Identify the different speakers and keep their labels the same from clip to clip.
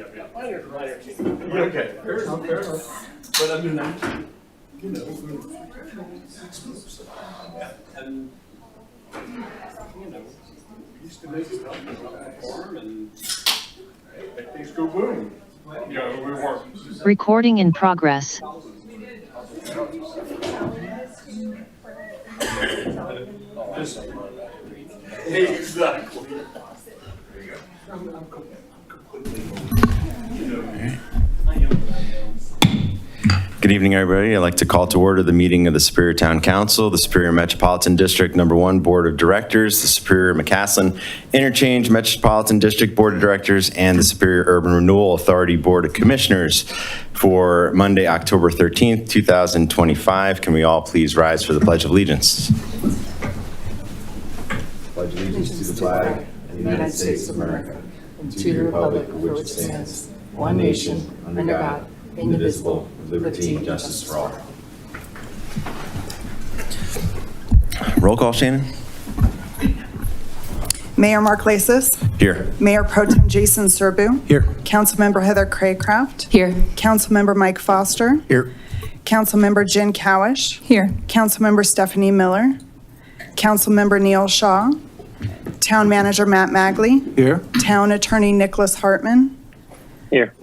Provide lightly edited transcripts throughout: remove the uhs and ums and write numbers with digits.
Speaker 1: Okay. Fair enough. But I mean, you know, and you know, used to make stuff on the farm and make things go boom. You know, we weren't.
Speaker 2: Recording in progress.
Speaker 1: Exactly.
Speaker 3: Good evening, everybody. I'd like to call to order the meeting of the Superior Town Council, the Superior Metropolitan District Number 1 Board of Directors, the Superior McCaslin Interchange Metropolitan District Board of Directors, and the Superior Urban Renewal Authority Board of Commissioners for Monday, October 13th, 2025. Can we all please rise for the Pledge of Allegiance? Pledge allegiance to the flag of the United States of America, and to the republic for which it stands, one nation, under God, indivisible, with liberty and justice for all. Roll call, Shannon.
Speaker 4: Mayor Mark Lasis.
Speaker 3: Here.
Speaker 4: Mayor Pro Tem Jason Serbu.
Speaker 3: Here.
Speaker 4: Councilmember Heather Craycraft.
Speaker 5: Here.
Speaker 4: Councilmember Mike Foster.
Speaker 3: Here.
Speaker 4: Councilmember Jen Cowish.
Speaker 5: Here.
Speaker 4: Councilmember Stephanie Miller. Councilmember Neil Shaw. Town Manager Matt Magley.
Speaker 3: Here.
Speaker 4: Town Attorney Nicholas Hartman.
Speaker 6: Here.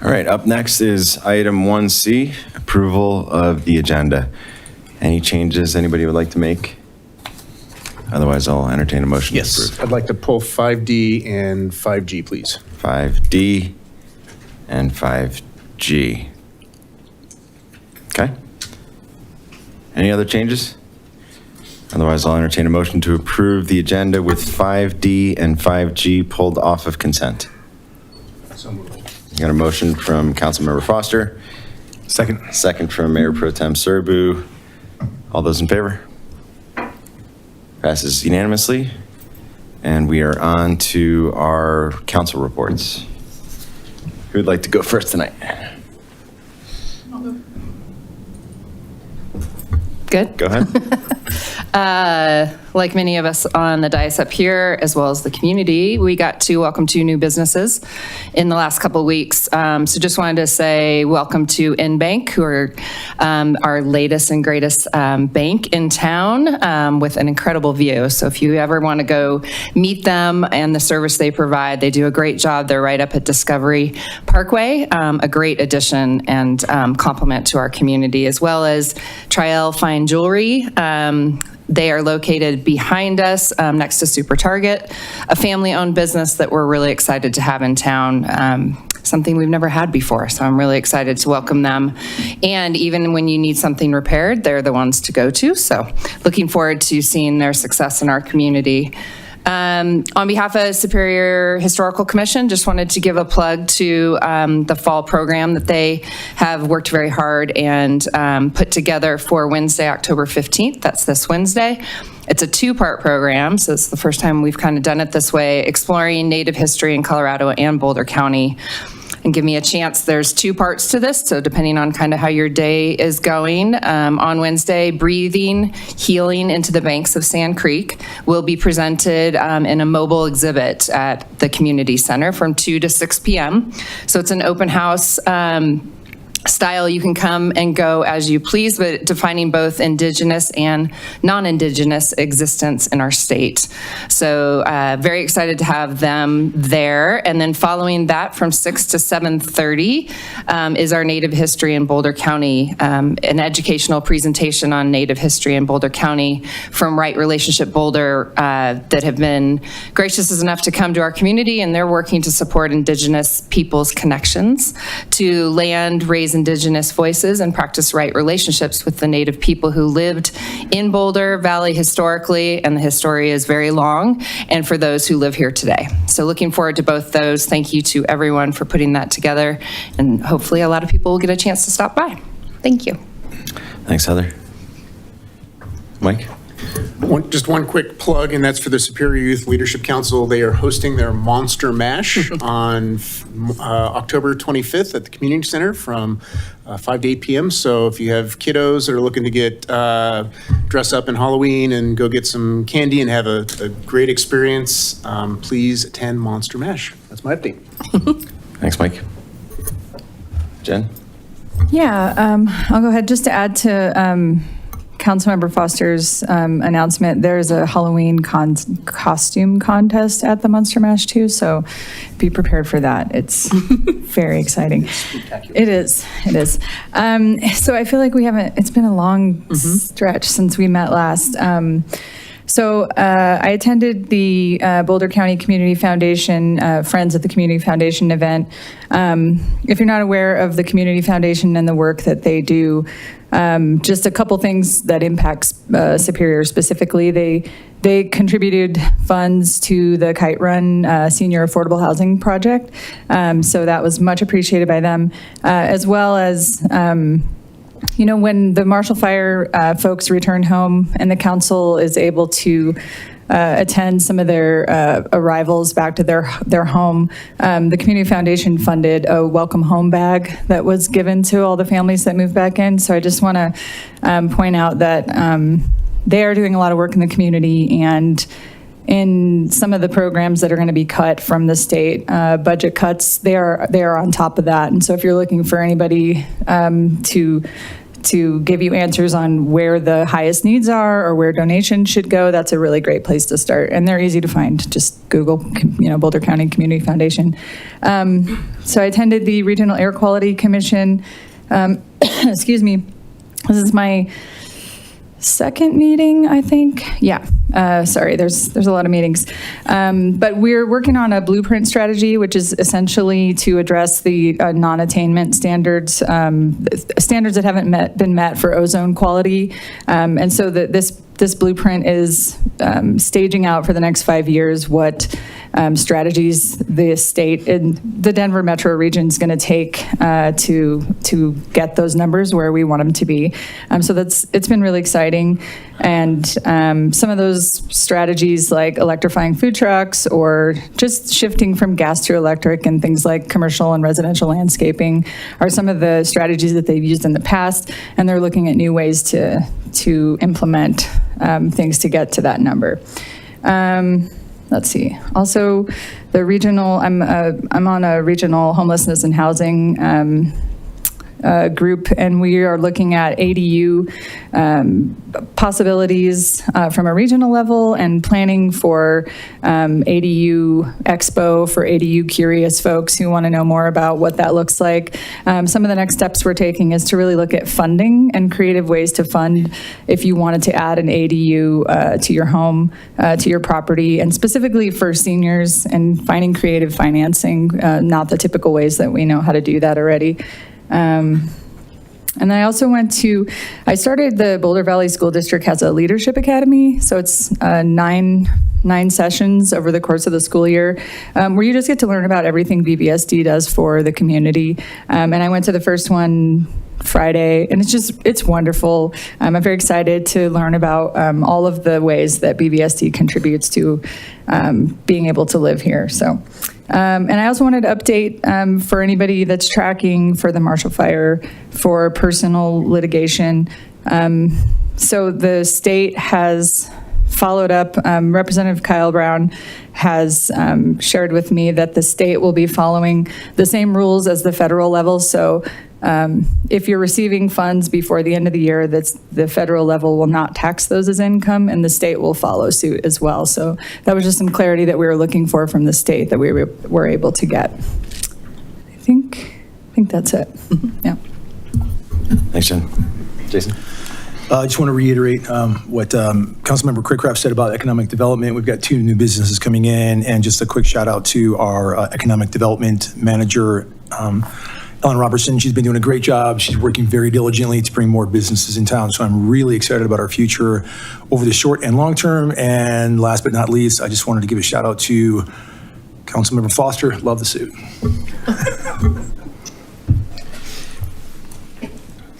Speaker 3: All right, up next is item 1C, approval of the agenda. Any changes anybody would like to make? Otherwise, I'll entertain a motion to
Speaker 7: Yes,
Speaker 3: approve.
Speaker 7: I'd like to pull 5D and 5G, please.
Speaker 3: 5D and 5G. Okay. Any other changes? Otherwise, I'll entertain a motion to approve the agenda with 5D and 5G pulled off of consent.
Speaker 7: So moved.
Speaker 3: Got a motion from Councilmember Foster.
Speaker 7: Second.
Speaker 3: Second from Mayor Pro Tem Serbu. All those in favor? Passes unanimously. And we are on to our council reports. Who'd like to go first tonight?
Speaker 5: Good.
Speaker 3: Go ahead.
Speaker 5: Like many of us on the dais up here, as well as the community, we got to welcome 2 new businesses in the last couple of weeks. So just wanted to say welcome to InBank, who are our latest and greatest bank in town with an incredible view. So if you ever want to go meet them and the service they provide, they do a great job. They're right up at Discovery Parkway, a great addition and complement to our community, as well as Triel Fine Jewelry. They are located behind us next to Super Target, a family-owned business that we're really excited to have in town, something we've never had before. So I'm really excited to welcome them. And even when you need something repaired, they're the ones to go to. So looking forward to seeing their success in our community. On behalf of Superior Historical Commission, just wanted to give a plug to the fall program that they have worked very hard and put together for Wednesday, October 15th. That's this Wednesday. It's a 2-part program, so it's the first time we've kind of done it this way, exploring Native history in Colorado and Boulder County. And give me a chance. There's 2 parts to this, so depending on kind of how your day is going. On Wednesday, breathing, healing into the banks of Sand Creek will be presented in a mobile exhibit at the community center from 2 to 6 p.m. So it's an open house style. You can come and go as you please, but defining both indigenous and non-indigenous existence in our state. So very excited to have them there. And then following that from 6 to 7:30 is our Native history in Boulder County, an educational presentation on Native history in Boulder County from Right Relationship Boulder that have been gracious enough to come to our community, and they're working to support indigenous people's connections to land, raise indigenous voices, and practice right relationships with the Native people who lived in Boulder Valley historically, and the history is very long, and for those who live here today. So looking forward to both those. Thank you to everyone for putting that together, and hopefully a lot of people will get a chance to stop by. Thank you.
Speaker 3: Thanks, Heather. Mike?
Speaker 7: Just one quick plug, and that's for the Superior Youth Leadership Council. They are hosting their Monster Mash on October 25th at the Community Center from 5 to 8 p.m. So if you have kiddos that are looking to get dress up in Halloween and go get some candy and have a great experience, please attend Monster Mash. That's my update.
Speaker 3: Thanks, Mike. Jen?
Speaker 2: Yeah, I'll go ahead just to add to Councilmember Foster's announcement. There's a Halloween costume contest at the Monster Mash too, so be prepared for that. It's very exciting. It is. So I feel like it's been a long stretch since we met last. So I attended the Boulder County Community Foundation, Friends of the Community Foundation event. If you're not aware of the Community Foundation and the work that they do, just a couple things that impacts Superior specifically. They contributed funds to the Kite Run Senior Affordable Housing Project. So that was much appreciated by them, as well as when the Marshall Fire folks returned home and the council is able to attend some of their arrivals back to their home, the Community Foundation funded a welcome home bag that was given to all the families that moved back in. So I just want to point out that they are doing a lot of work in the community, and in some of the programs that are going to be cut from the state budget cuts, they are on top of that. And so if you're looking for anybody to give you answers on where the highest needs are or where donations should go, that's a really great place to start. And they're easy to find. Just Google, Boulder County Community Foundation. So I attended the Regional Air Quality Commission. Excuse me. This is my second meeting, I think. Yeah. Sorry, there's a lot of meetings. But we're working on a blueprint strategy, which is essentially to address the non-attainment standards, standards that haven't been met for ozone quality. And so this blueprint is staging out for the next 5 years what strategies the state and the Denver metro region is going to take to get those numbers where we want them to be. So it's been really exciting. And some of those strategies like electrifying food trucks or just shifting from gas to electric and things like commercial and residential landscaping are some of the strategies that they've used in the past. And they're looking at new ways to implement things to get to that number. Let's see. Also, the regional, I'm on a regional homelessness and housing group, and we are looking at ADU possibilities from a regional level and planning for ADU Expo for ADU curious folks who want to know more about what that looks like. Some of the next steps we're taking is to really look at funding and creative ways to fund if you wanted to add an ADU to your home, to your property, and specifically for seniors, and finding creative financing, not the typical ways that we know how to do that already. And I also I started the Boulder Valley School District has a leadership academy. So it's nine sessions over the course of the school year, where you just get to learn about everything BVSD does for the community. And I went to the first one Friday, and it's wonderful. I'm very excited to learn about all of the ways that BVSD contributes to being able to live here. So, and I also wanted to update for anybody that's tracking for the Marshall Fire for personal litigation. So the state has followed up. Representative Kyle Brown has shared with me that the state will be following the same rules as the federal level. So if you're receiving funds before the end of the year, the federal level will not tax those as income, and the state will follow suit as well. So that was just some clarity that we were looking for from the state that we were able to get. I think that's it. Yeah.
Speaker 3: Thanks, Jen. Jason?
Speaker 6: I just want to reiterate what Councilmember Crickraft said about economic development. We've got 2 new businesses coming in, and just a quick shout out to our economic development manager, Ellen Robertson. She's been doing a great job. She's working very diligently to bring more businesses in town. So I'm really excited about our future over the short and long term. And last but not least, I just wanted to give a shout out to Councilmember Foster. Love the suit.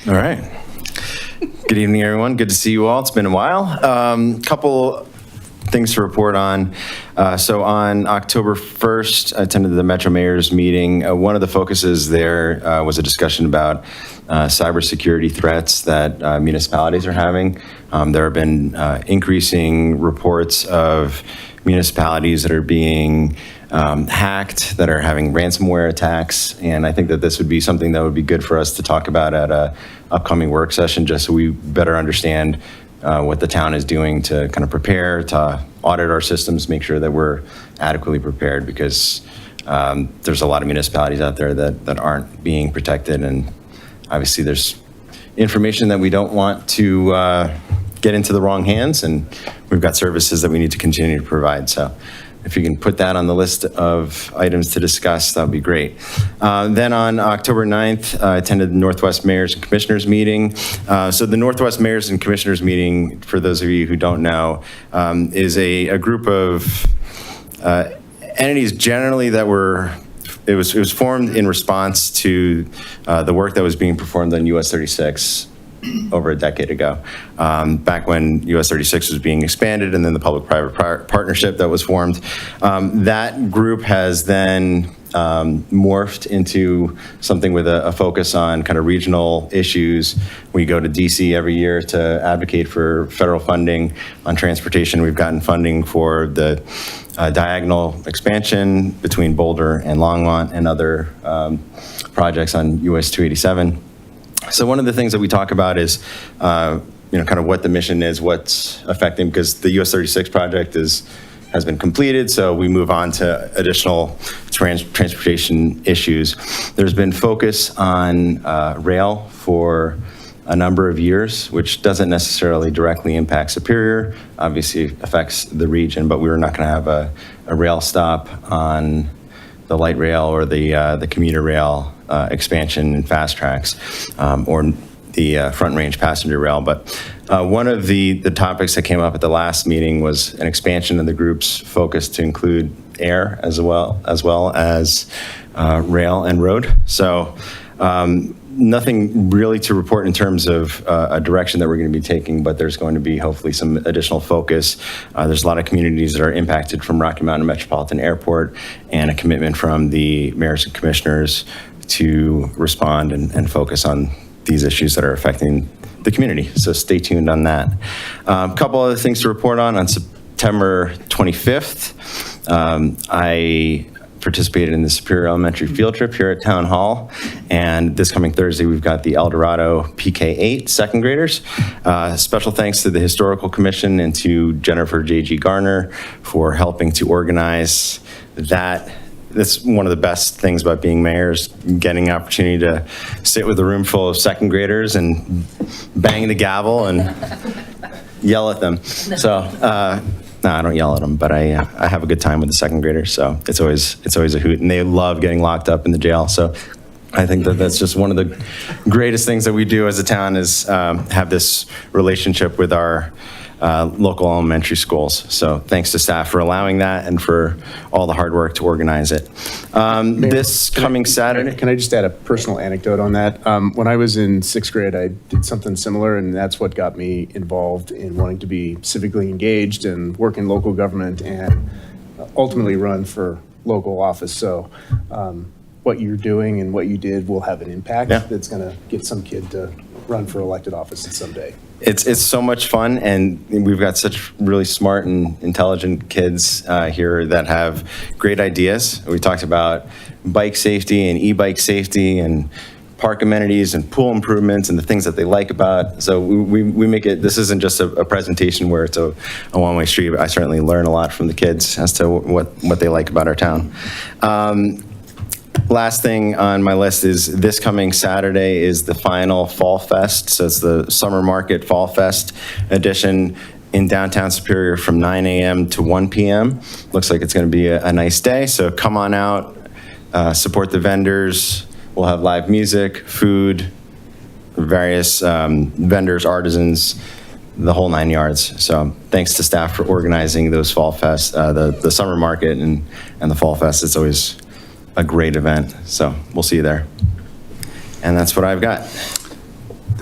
Speaker 3: All right. Good Good evening, everyone. Good to see you all. It's been a while. Couple things to report on. So on October 1st, I attended the Metro Mayor's meeting. One of the focuses there was a discussion about cybersecurity threats that municipalities are having. There have been increasing reports of municipalities that are being hacked, that are having ransomware attacks, and I think that this would be something that would be good for us to talk about at a upcoming work session, just so we better understand what the town is doing to kind of prepare, to audit our systems, make sure that we're adequately prepared, because there's a lot of municipalities out there that aren't being protected, and obviously there's information that we don't want to get into the wrong hands, and we've got services that we need to continue to provide. So if you can put that on the list of items to discuss, that would be great. Then on October 9th, I attended the Northwest Mayors and Commissioners meeting. So the Northwest Mayors and Commissioners meeting, for those of you who don't know, is a group of entities generally that it was formed in response to the work that was being performed on US 36 over a decade ago, back when US 36 was being expanded, and then the public-private partnership that was formed. That group has then morphed into something with a focus on kind of regional issues. We go to DC every year to advocate for federal funding on transportation. We've gotten funding for the diagonal expansion between Boulder and Longmont and other projects on US 287. So one of the things that we talk about is, kind of what the mission is, what's affecting, because the US 36 project has been completed, so we move on to additional transportation issues. There's been focus on rail for a number of years, which doesn't necessarily directly impact Superior, obviously affects the region, but we were not going to have a rail stop on the light rail or the commuter rail expansion and fast tracks, or the Front Range passenger rail. But one of the topics that came up at the last meeting was an expansion of the group's focus to include air as well as rail and road. So nothing really to report in terms of a direction that we're going to be taking, but there's going to be hopefully some additional focus. There's a lot of communities that are impacted from Rocky Mountain Metropolitan Airport, and a commitment from the mayors and commissioners to respond and focus on these issues that are affecting the community. So stay tuned on that. A couple other things to report on September 25th, I participated in the Superior Elementary field trip here at Town Hall, and this coming Thursday we've got the El Dorado PK8 second graders. Special thanks to the Historical Commission and to Jennifer J.G. Garner for helping to organize that. That's one of the best things about being mayor, is getting an opportunity to sit with a room full of second graders and bang the gavel and yell at them. So, no, I don't yell at them, but I have a good time with the second graders. So it's always a hoot, and they love getting locked up in the jail. So I think that's just one of the greatest things that we do as a town, is have this relationship with our local elementary schools. So thanks to staff for allowing that and for all the hard work to organize it. This coming Saturday.
Speaker 7: Can I just add a personal anecdote on that? When I was in sixth grade, I did something similar, and that's what got me involved in wanting to be civically engaged and work in local government and ultimately run for local office. So what you're doing and what you did will have an impact that's going to get some kid to run for elected office someday.
Speaker 3: It's so much fun, and we've got such really smart and intelligent kids here that have great ideas. We talked about bike safety and e-bike safety and park amenities and pool improvements and the things that they like about. So we make it, this isn't just a presentation where it's a one-way street, but I certainly learn a lot from the kids as to what they like about our town. Last thing on my list is this coming Saturday is the final Fall Fest. So it's the Summer Market Fall Fest edition in downtown Superior from 9 a.m. to 1 p.m. Looks like it's going to be a nice day. So come on out, support the vendors. We'll have live music, food, various vendors, artisans, the whole 9 yards. So thanks to staff for organizing those Fall Fest, the Summer Market and the Fall Fest. It's always a great event. So we'll see you there. And that's what I've got.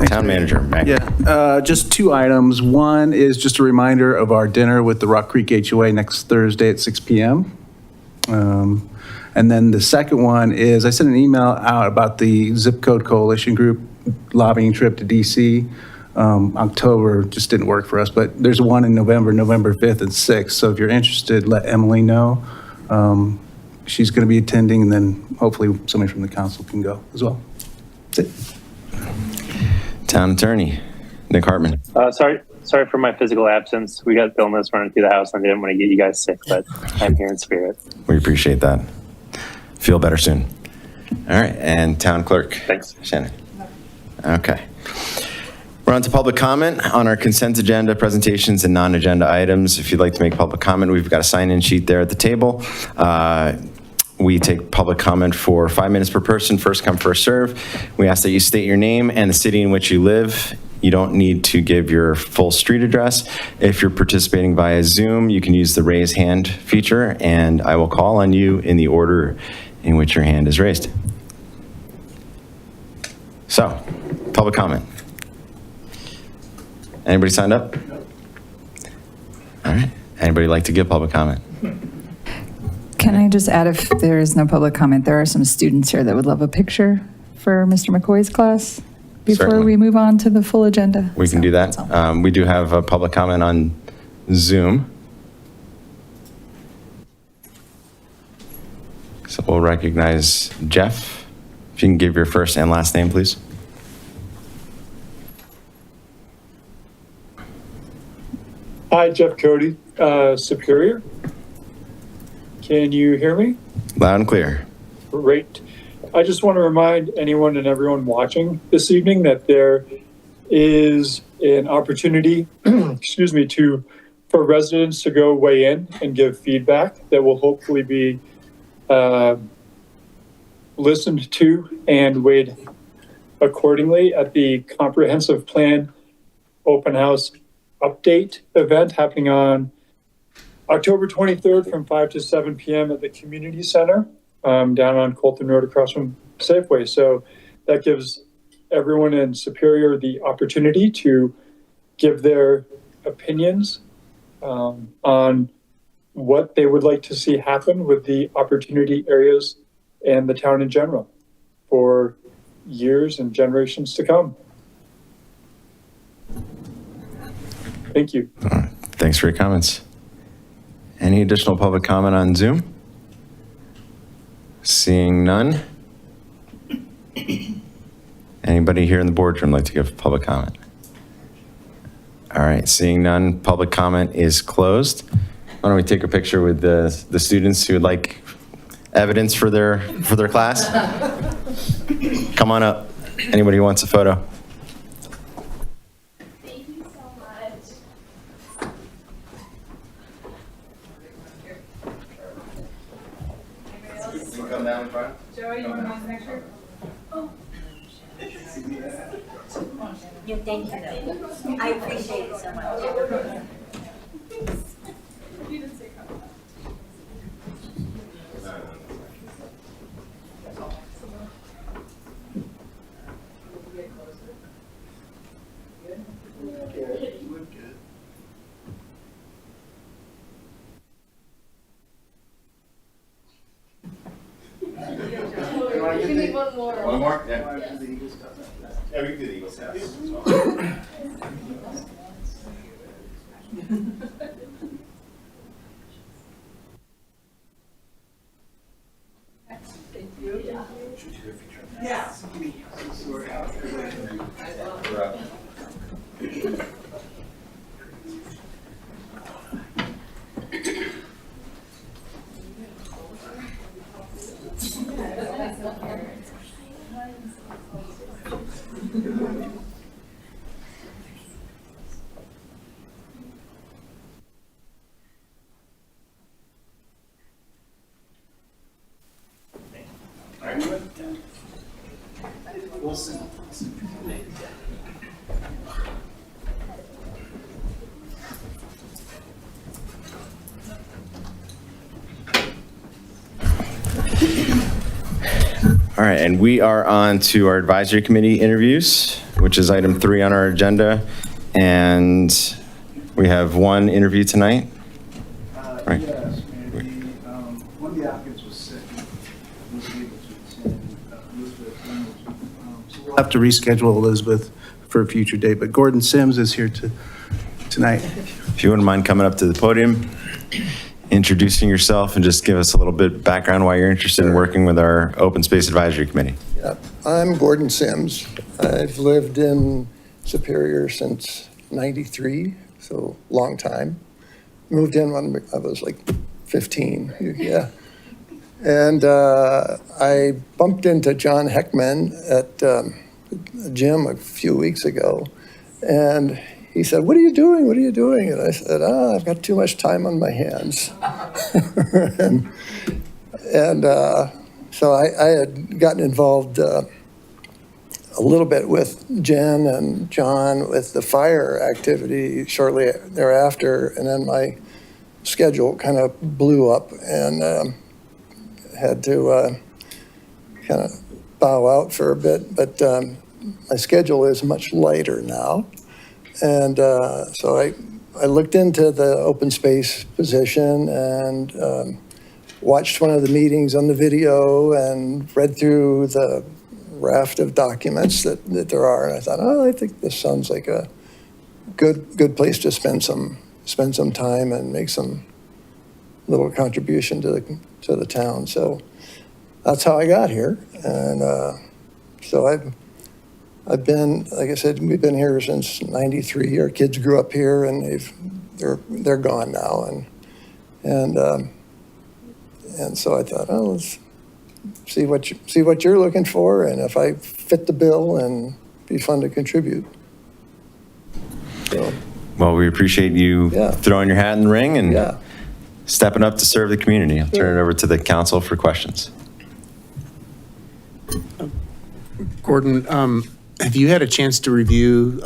Speaker 3: Town Manager, Mac.
Speaker 8: Yeah, just 2 items. One is just a reminder of our dinner with the Rock Creek HOA next Thursday at 6 p.m. And then the second one is I sent an email out about the Zip Code Coalition Group lobbying trip to DC. October just didn't work for us, but there's one in November 5th and 6th. So if you're interested, let Emily know. She's going to be attending, and then hopefully somebody from the council can go as well. That's it.
Speaker 3: Town Attorney, Nick Hartman.
Speaker 9: Sorry for my physical absence. We got illness running through the house, and I didn't want to get you guys sick, but I'm here in spirit.
Speaker 3: We appreciate that. Feel better soon. All right, and Town Clerk.
Speaker 9: Thanks.
Speaker 3: Shannon. Okay. We're on to public comment on our consent agenda, presentations, and non-agenda items. If you'd like to make public comment, we've got a sign-in sheet there at the table. We take public comment for 5 minutes per person, first come, first serve. We ask that you state your name and the city in which you live. You don't need to give your full street address. If you're participating via Zoom, you can use the raise hand feature, and I will call on you in the order in which your hand is raised. So, public comment. Anybody signed up? All right. Anybody like to give public comment?
Speaker 2: Can I just add, if there is no public comment, there are some students here that would love a picture for Mr. McCoy's class before
Speaker 3: Certainly.
Speaker 2: we move on to the full agenda.
Speaker 3: We can do that.
Speaker 2: that's all.
Speaker 3: We do have a public comment on Zoom. So we'll recognize Jeff. If you can give your first and last name, please.
Speaker 10: Hi, Jeff Cody, Superior. Can you hear me?
Speaker 3: Loud and clear.
Speaker 10: Great. I just want to remind anyone and everyone watching this evening that there is an opportunity, excuse me, for residents to go weigh in and give feedback that will hopefully be listened to and weighed accordingly at the Comprehensive Plan Open House Update event happening on October 23rd from 5 to 7 p.m. at the Community Center down on Colton Road across from Safeway. So that gives everyone in Superior the opportunity to give their opinions on what they would like to see happen with the opportunity areas and the town in general for years and generations to come. Thank you.
Speaker 3: All right. Thanks for your comments. Any additional public comment on Zoom? Seeing none. Anybody here in the boardroom like to give public comment? All right, seeing none, public comment is closed. Why don't we take a picture with the students who would like evidence for their class? Come on up. Anybody who wants a photo?
Speaker 11: Thank you so much.
Speaker 3: You come down in front.
Speaker 11: Joey, you want to picture? Oh.
Speaker 12: Yeah, thank you. I appreciate it so much.
Speaker 11: You didn't say come. We need one more.
Speaker 3: One more? Yeah. Yeah, we can do the Eagles house as well.
Speaker 11: Thank you.
Speaker 3: Yeah. All right, and we are on to our advisory committee interviews. which is item 3 on our agenda. And we have one interview tonight. Right.
Speaker 8: Yes, and one of the applicants was sick. Wasn't able to attend, Elizabeth Reynolds. So we'll have to reschedule Elizabeth for a future date, but Gordon Sims is here tonight.
Speaker 3: If you wouldn't mind coming up to the podium, introducing yourself, and just give us a little bit background why you're interested in working with our Open Space Advisory Committee.
Speaker 13: Yeah, I'm Gordon Sims. I've lived in Superior since '93, so long time. Moved in when I was like 15, yeah. And I bumped into John Heckman at a gym a few weeks ago, and he said, "What are you doing? What are you doing?" And I said, "I've got too much time on my hands." and so I had gotten involved a little bit with Jen and John with the fire activity shortly thereafter, and then my schedule kind of blew up and had to kind of bow out for a bit, but my schedule is much lighter now. And so I looked into the open space position and watched one of the meetings on the video and read through the raft of documents that there are. And I thought, I think this sounds like a good place to spend some time and make some little contribution to the town. So that's how I got here. And so I've been, like I said, we've been here since '93. Our kids grew up here, and they're gone now. And so I thought, let's see what you're looking for, and if I fit the bill, and be fun to contribute. So,
Speaker 3: Well, we appreciate you throwing your hat in the ring and stepping up to serve the community. I'll turn it over to the council for questions.
Speaker 7: Gordon, have you had a chance to review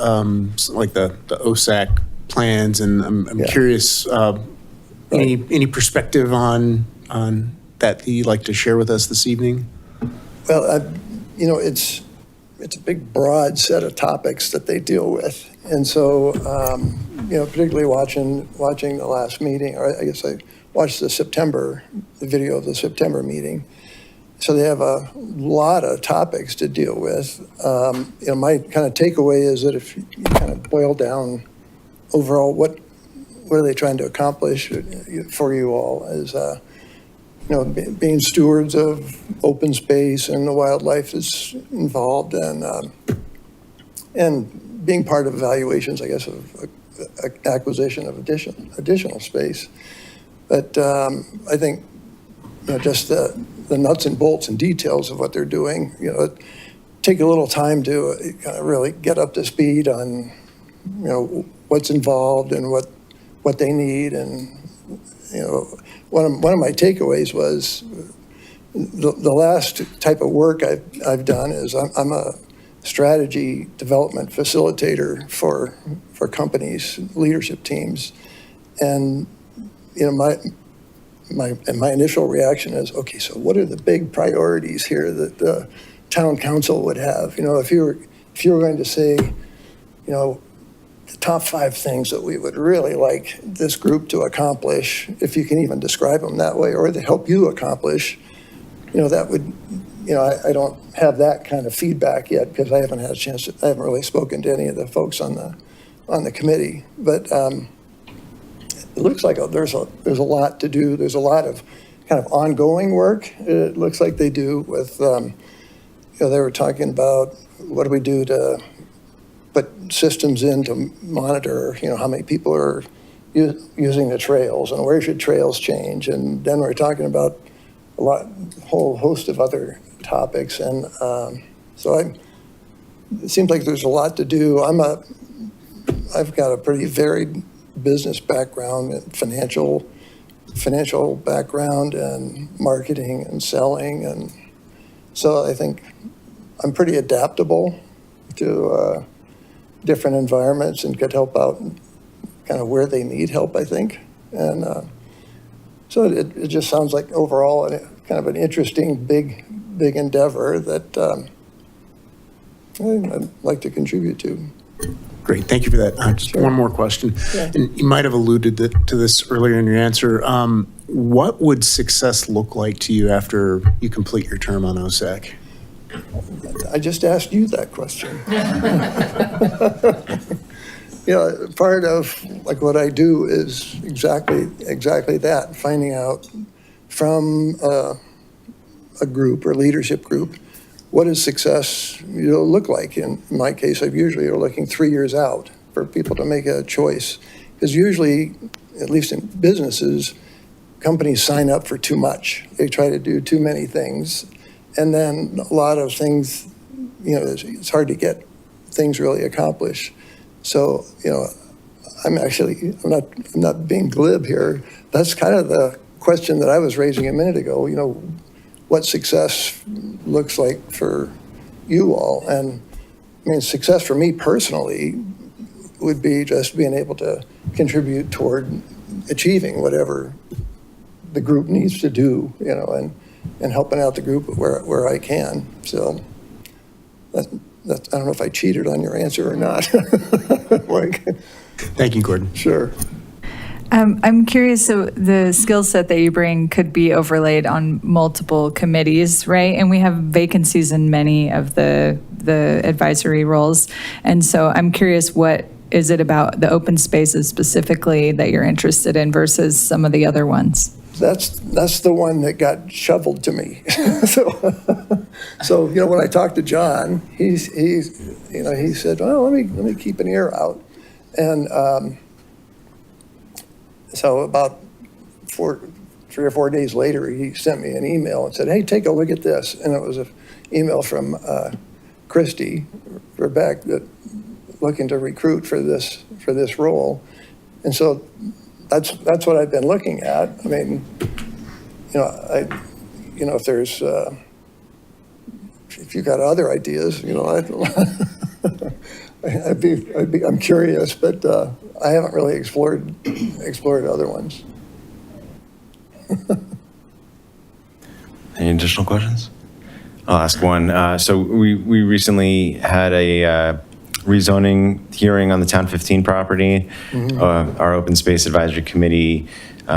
Speaker 7: like the OSAC plans? And I'm curious, any perspective on that you'd like to share with us this evening?
Speaker 13: Well, it's a big, broad set of topics that they deal with, and so particularly watching the last meeting, or I guess I watched the video of the September meeting. So they have a lot of topics to deal with. My kind of takeaway is that if you kind of boil down overall, what are they trying to accomplish for you all is, being stewards of open space and the wildlife that's involved, and being part of evaluations, I guess, of acquisition of additional space. But I think just the nuts and bolts and details of what they're doing, take a little time to kind of really get up to speed on, what's involved and what they need. And, one of my takeaways was the last type of work I've done is I'm a strategy development facilitator for companies, leadership teams. And, my initial reaction is, okay, so what are the big priorities here that the town council would have? If you were going to say, the top 5 things that we would really like this group to accomplish, if you can even describe them that way, or to help you accomplish, that would, I don't have that kind of feedback yet because I haven't had a chance I haven't really spoken to any of the folks on the committee. But it looks like there's a lot to do. There's a lot of kind of ongoing work. It looks like they do with, they were talking about what do we do to put systems in to monitor, how many people are using the trails and where should trails change. And then we're talking about a whole host of other topics. And so it seems like there's a lot to do. I've got a pretty varied business background, financial background, and marketing and selling. And so I think I'm pretty adaptable to different environments and could help out kind of where they need help, I think. And so it just sounds like overall kind of an interesting, big endeavor that I'd like to contribute to.
Speaker 7: Great, thank you for that. Just one more question.
Speaker 13: Yeah.
Speaker 7: And you might have alluded to this earlier in your answer. What would success look like to you after you complete your term on OSAC?
Speaker 13: I just asked you that question. You know, part of like what I do is exactly that, finding out from a group or leadership group, what does success look like? In my case, I've usually are looking 3 years out for people to make a choice. Because usually, at least in businesses, companies sign up for too much. They try to do too many things. And then a lot of things, it's hard to get things really accomplished. So, I'm not being glib here. That's kind of the question that I was raising a minute ago, what success looks like for you all. And I mean, success for me personally would be just being able to contribute toward achieving whatever the group needs to do, and helping out the group where I can. So I don't know if I cheated on your answer or not. Like,
Speaker 7: Thank you, Gordon.
Speaker 13: sure.
Speaker 2: I'm curious, so the skill set that you bring could be overlaid on multiple committees, right? And we have vacancies in many of the advisory roles. And so I'm curious, what is it about the open spaces specifically that you're interested in versus some of the other ones?
Speaker 13: That's the one that got shoveled to me. So when I talked to John, he said, "Oh, let me keep an ear out," and so about 3 or 4 days later, he sent me an email and said, "Hey, take a look at this," and it was an email from Christy Rebecca that looking to recruit for this role, and so. That's what I've been looking at. I mean, if there's, if you got other ideas, I'm curious, but I haven't really explored other ones.
Speaker 3: Any additional questions? I'll ask one. So we recently had a rezoning hearing on the Town 15 property. Our Open Space Advisory Committee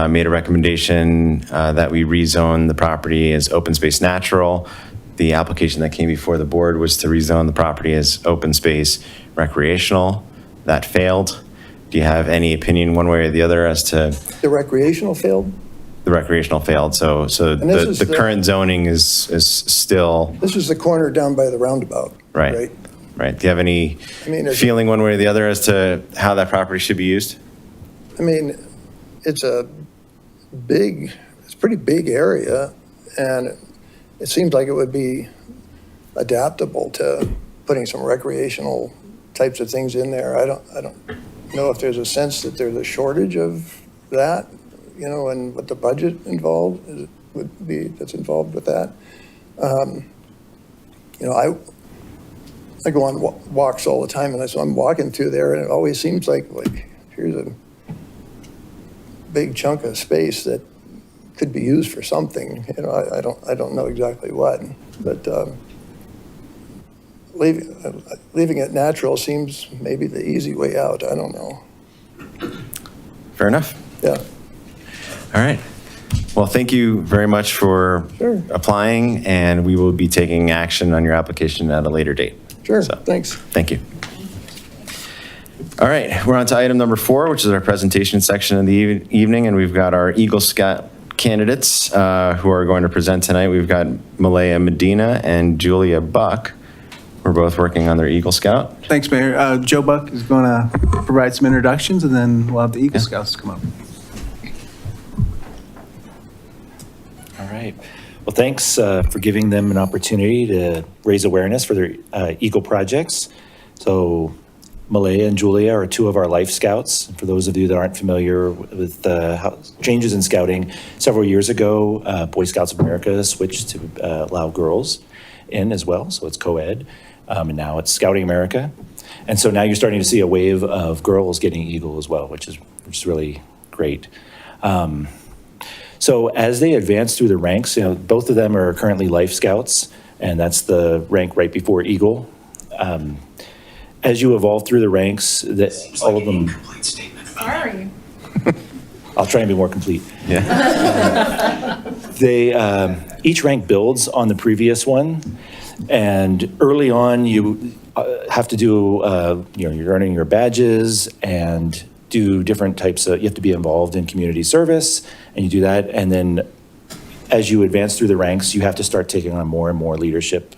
Speaker 3: made a recommendation that we rezone the property as open space natural. The application that came before the board was to rezone the property as open space recreational. That failed. Do you have any opinion one way or the other as to?
Speaker 13: The recreational failed?
Speaker 3: The recreational failed. So the current zoning is still.
Speaker 13: This is the corner down by the roundabout, right?
Speaker 3: Right. Do you have any feeling one way or the other as to how that property should be used?
Speaker 13: I mean, it's a pretty big area, and it seems like it would be adaptable to putting some recreational types of things in there. I don't know if there's a sense that there's a shortage of that, and what the budget would be that's involved with that. I go on walks all the time, and so I'm walking through there, and it always seems like here's a big chunk of space that could be used for something. I don't know exactly what, but leaving it natural seems maybe the easy way out. I don't know.
Speaker 3: Fair enough.
Speaker 13: Yeah.
Speaker 3: All right. Well, thank you very much for applying, and we will be taking action on your application at a later date.
Speaker 13: Sure, thanks.
Speaker 3: Thank you. All right, we're on to item number 4, which is our presentation section of the evening, and we've got our Eagle Scout candidates who are going to present tonight. We've got Malaya Medina and Julia Buck. We're both working on their Eagle Scout.
Speaker 8: Thanks, Mayor. Joe Buck is going to provide some introductions, and then we'll have the Eagle Scouts come up.
Speaker 14: All right. Well, thanks for giving them an opportunity to raise awareness for their Eagle projects. So Malaya and Julia are 2 of our Life Scouts. For those of you that aren't familiar with changes in scouting, several years ago, Boy Scouts of America switched to allow girls in as well. So it's co-ed, and now it's Scouting America. And so now you're starting to see a wave of girls getting Eagle as well, which is really great. So as they advance through the ranks, both of them are currently Life Scouts, and that's the rank right before Eagle. As you evolve through the ranks, that all of them.
Speaker 2: Sorry.
Speaker 14: I'll try and be more complete.
Speaker 3: Yeah.
Speaker 14: They, each rank builds on the previous one, and early on, you have to do, you're earning your badges and do different types of, you have to be involved in community service, and you do that, and then as you advance through the ranks, you have to start taking on more and more leadership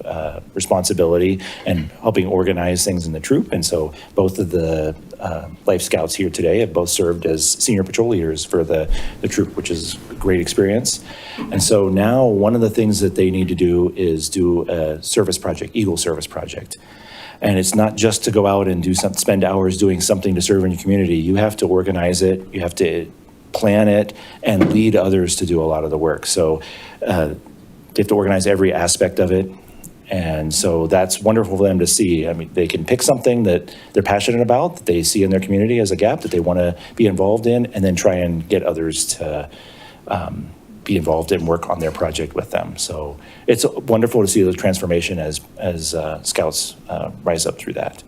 Speaker 14: responsibility and helping organize things in the troop. And so both of the Life Scouts here today have both served as senior patrol leaders for the troop, which is a great experience. And so now one of the things that they need to do is do a service project, Eagle Service Project. And it's not just to go out and do something, spend hours doing something to serve in your community. You have to organize it. You have to plan it and lead others to do a lot of the work. So they have to organize every aspect of it. And so that's wonderful for them to see. I mean, they can pick something that they're passionate about, that they see in their community as a gap that they want to be involved in, and then try and get others to be involved and work on their project with them. So it's wonderful to see the transformation as Scouts rise up through that.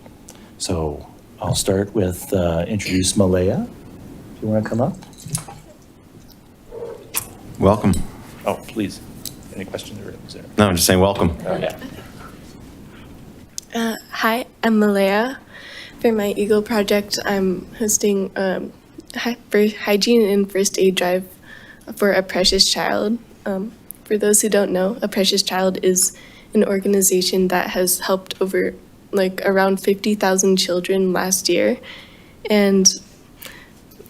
Speaker 14: So I'll start with introduce Malaya. If you want to come up.
Speaker 3: Welcome.
Speaker 14: Oh, please. Any questions or is there?
Speaker 3: No, I'm just saying welcome.
Speaker 14: Oh, yeah.
Speaker 15: Hi, I'm Malaya. For my Eagle project, I'm hosting hygiene and first aid drive for A Precious Child. For those who don't know, A Precious Child is an organization that has helped over around 50,000 children last year. And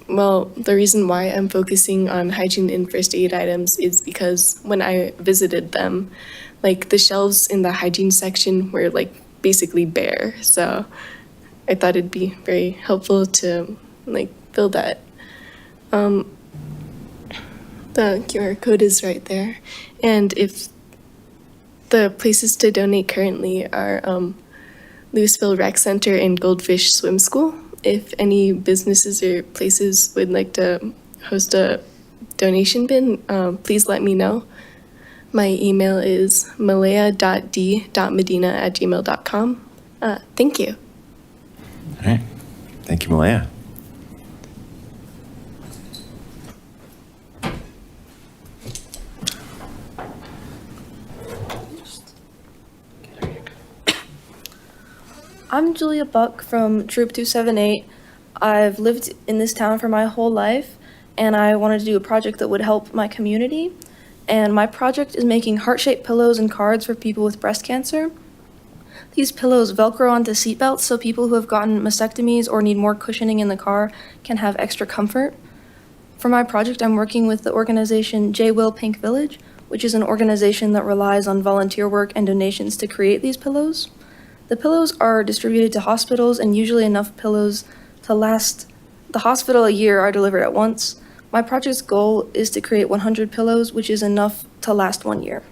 Speaker 15: well, the reason why I'm focusing on hygiene and first aid items is because when I visited them, the shelves in the hygiene section were basically bare. So I thought it'd be very helpful to fill that. The QR code is right there. And if the places to donate currently are Louisville Rec Center and Goldfish Swim School. If any businesses or places would like to host a donation bin, please let me know. My email is malaya.d.medina@gmail.com. Thank you.
Speaker 3: All right. Thank you, Malaya.
Speaker 16: I'm Julia Buck from Troop 278. I've lived in this town for my whole life, and I wanted to do a project that would help my community. And my project is making heart-shaped pillows and cards for people with breast cancer. These pillows Velcro onto seatbelts so people who have gotten mastectomies or need more cushioning in the car can have extra comfort. For my project, I'm working with the organization J. Will Pink Village, which is an organization that relies on volunteer work and donations to create these pillows. The pillows are distributed to hospitals, and usually enough pillows to last the hospital a year are delivered at once. My project's goal is to create 100 pillows, which is enough to last 1 year.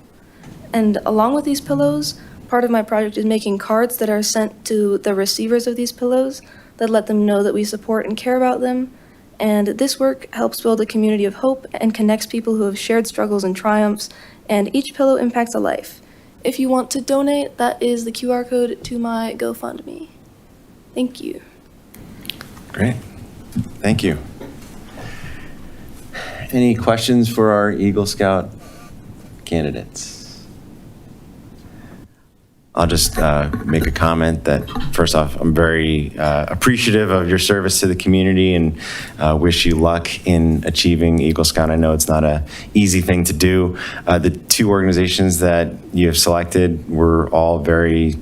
Speaker 16: And along with these pillows, part of my project is making cards that are sent to the receivers of these pillows that let them know that we support and care about them. And this work helps build a community of hope and connects people who have shared struggles and triumphs, and each pillow impacts a life. If you want to donate, that is the QR code to my GoFundMe. Thank you.
Speaker 3: Great. Thank you. Any questions for our Eagle Scout candidates? I'll just make a comment that, first off, I'm very appreciative of your service to the community and wish you luck in achieving Eagle Scout. I know it's not an easy thing to do. The two organizations that you have selected, we're all very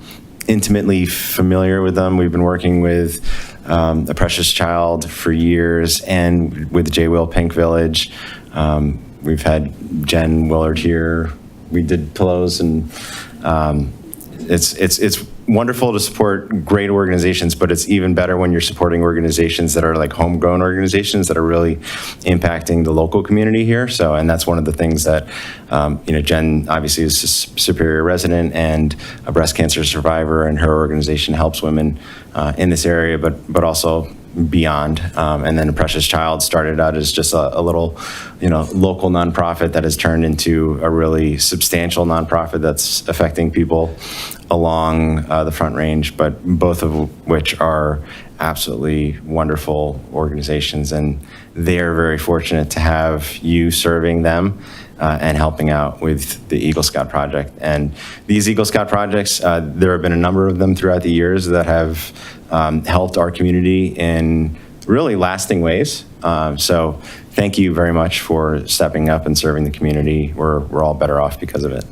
Speaker 3: intimately familiar with them. We've been working with A Precious Child for years and with J. Will Pink Village. We've had Jen Willard here. We did pillows, and it's wonderful to support great organizations, but it's even better when you're supporting organizations that are like homegrown organizations that are really impacting the local community here. So, and that's one of the things that, Jen obviously is a Superior resident and a breast cancer survivor, and her organization helps women in this area, but also beyond. And then Precious Child started out as just a little, local nonprofit that has turned into a really substantial nonprofit that's affecting people along the Front Range, but both of which are absolutely wonderful organizations. And they're very fortunate to have you serving them and helping out with the Eagle Scout project. And these Eagle Scout projects, there have been a number of them throughout the years that have helped our community in really lasting ways. So thank you very much for stepping up and serving the community. We're all better off because of it.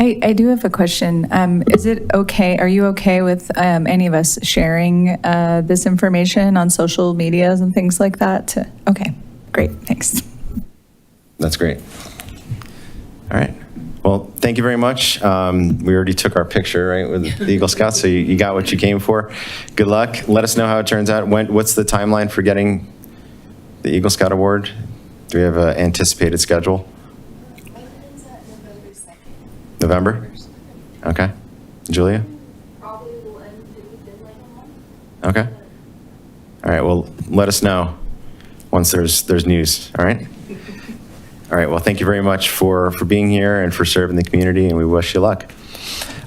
Speaker 2: I do have a question. Is it okay, are you okay with any of us sharing this information on social medias and things like that? Okay, great, thanks.
Speaker 3: That's great. All right. Well, thank you very much. We already took our picture, right, with the Eagle Scouts, so you got what you came for. Good luck. Let us know how it turns out. What's the timeline for getting the Eagle Scout Award? Do we have an anticipated schedule? November? Okay. Julia?
Speaker 11: Probably will end within like a month.
Speaker 3: Okay. All right, well, let us know once there's news, all right? All right, well, thank you very much for being here and for serving the community, and we wish you luck.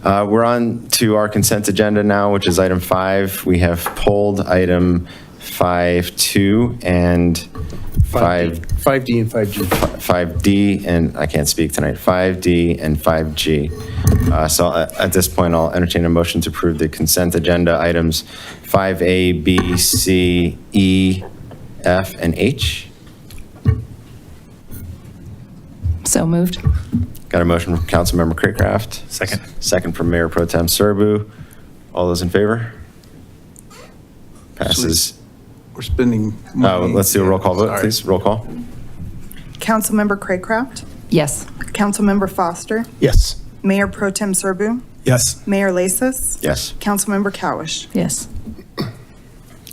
Speaker 3: We're on to our consent agenda now, which is item 5. We have pulled item 5.2 and
Speaker 7: 5D and 5G.
Speaker 3: 5D, and I can't speak tonight, 5D and 5G. So at this point, I'll entertain a motion to approve the consent agenda items 5A, B, C, E, F, and H.
Speaker 5: So moved.
Speaker 3: Got a motion from Councilmember Craycraft.
Speaker 14: Second.
Speaker 3: Second from Mayor Pro Tem Serbu. All those in favor? Passes.
Speaker 8: We're spending money.
Speaker 3: Let's do a roll call vote,
Speaker 8: Sorry.
Speaker 3: please. Roll call.
Speaker 4: Councilmember Craycraft,
Speaker 5: Yes.
Speaker 4: Councilmember Foster,
Speaker 7: Yes.
Speaker 4: Mayor Pro Tem Serbu,
Speaker 6: Yes.
Speaker 4: Mayor Lasis,
Speaker 3: Yes.
Speaker 4: Councilmember Cowish.
Speaker 2: Yes.
Speaker 3: All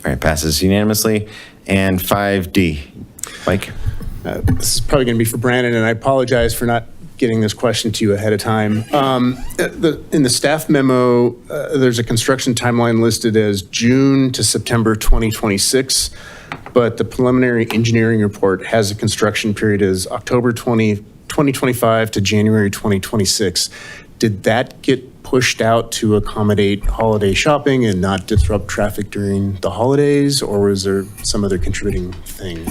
Speaker 3: right, passes unanimously. And 5D. Mike?
Speaker 7: This is probably going to be for Brandon, and I apologize for not getting this question to you ahead of time. In the staff memo, there's a construction timeline listed as June to September 2026, but the preliminary engineering report has a construction period as October 2025 to January 2026. Did that get pushed out to accommodate holiday shopping and not disrupt traffic during the holidays, or was there some other contributing thing?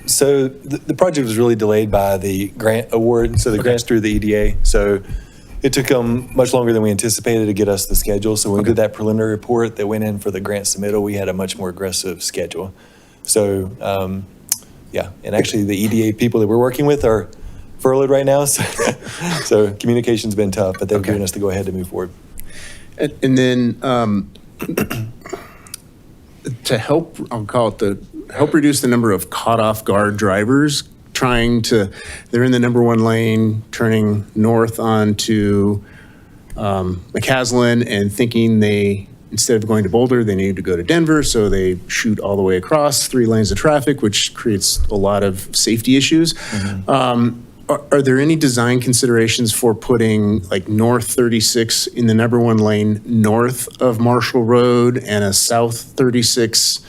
Speaker 17: So the project was really delayed by the grant award. So the grant's through the EDA. So it took them much longer than we anticipated to get us the schedule. So when we did that preliminary report that went in for the grant submittal, we had a much more aggressive schedule. So yeah, and actually the EDA people that we're working with are furloughed right now. So communication's been tough, but they've given us the go ahead to move forward.
Speaker 7: And then to help, I'll call it help reduce the number of caught off guard drivers they're in the number 1 lane turning north onto McCaslin and thinking instead of going to Boulder, they need to go to Denver. So they shoot all the way across 3 lanes of traffic, which creates a lot of safety issues. Are there any design considerations for putting like North 36 in the number 1 lane north of Marshall Road and a South 36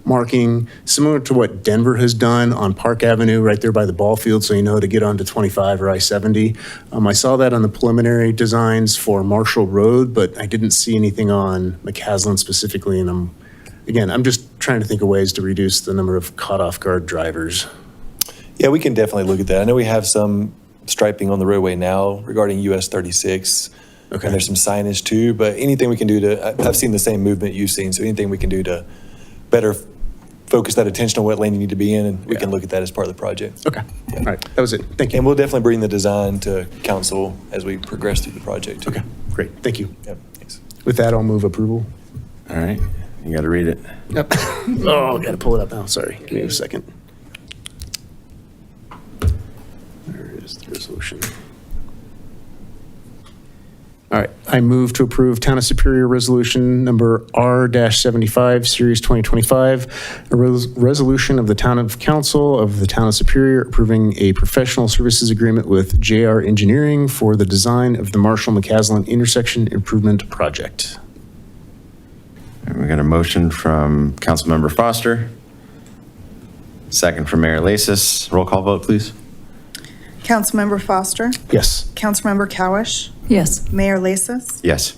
Speaker 7: marking similar to what Denver has done on Park Avenue right there by the ball field, so you know to get onto 25 or I-70? I saw that on the preliminary designs for Marshall Road, but I didn't see anything on McCaslin specifically, and I'm just trying to think of ways to reduce the number of caught off guard drivers.
Speaker 17: Yeah, we can definitely look at that. I know we have some striping on the roadway now regarding US 36. Okay. And there's some signage too, but anything we can do I've seen the same movement you've seen, so anything we can do to better focus that attention on what lane you need to be in, and we can look at that as part of the project.
Speaker 7: Okay. All right. That was it. Thank you.
Speaker 17: And we'll definitely bring the design to council as we progress through the project too.
Speaker 7: Okay. Great. Thank you.
Speaker 17: Yep. Thanks.
Speaker 7: With that, I'll move approval.
Speaker 3: All right, you got to read it.
Speaker 7: Yep. Oh, got to pull it up now. Sorry. Give me a second. There is the resolution. All right, I move to approve Town of Superior Resolution number R-75, Series 2025, a resolution of the Town of Council of the Town of Superior approving a professional services agreement with JR Engineering for the design of the Marshall-McCaslin Intersection Improvement Project.
Speaker 3: And we got a motion from Councilmember Foster. Second from Mayor Lasis. Roll call vote, please.
Speaker 4: Councilmember Foster,
Speaker 7: Yes.
Speaker 4: Councilmember Cowish,
Speaker 2: Yes.
Speaker 4: Mayor Lasis,
Speaker 3: Yes.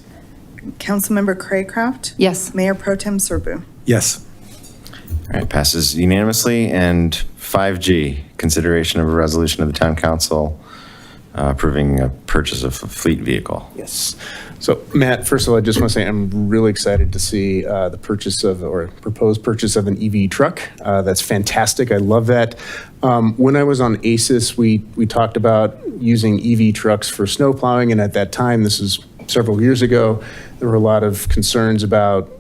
Speaker 4: Councilmember Craycraft,
Speaker 5: Yes.
Speaker 4: Mayor Pro Tem Serbu.
Speaker 6: Yes.
Speaker 3: All right, passes unanimously. And 5G, consideration of a resolution of the town council approving a purchase of a fleet vehicle.
Speaker 7: Yes. So Matt, first of all, I just want to say I'm really excited to see the purchase of, or proposed purchase of an EV truck. That's fantastic. I love that. When I was on ACES, we talked about using EV trucks for snow plowing. And at that time, this is several years ago, there were a lot of concerns about,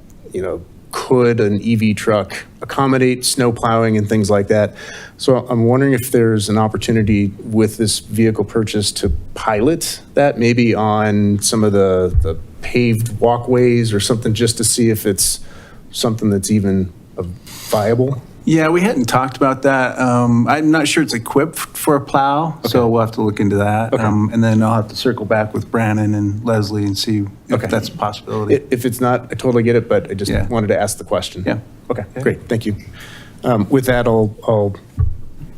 Speaker 7: could an EV truck accommodate snow plowing and things like that? So I'm wondering if there's an opportunity with this vehicle purchase to pilot that, maybe on some of the paved walkways or something, just to see if it's something that's even viable.
Speaker 8: Yeah, we hadn't talked about that. I'm not sure it's equipped for a plow, so we'll have to look into that.
Speaker 7: Okay.
Speaker 8: And then I'll have to circle back with Brandon and Leslie and see if that's a possibility.
Speaker 7: If it's not, I totally get it, but I just wanted to ask the question.
Speaker 8: Yeah.
Speaker 7: Okay, great, thank you. With that, I'll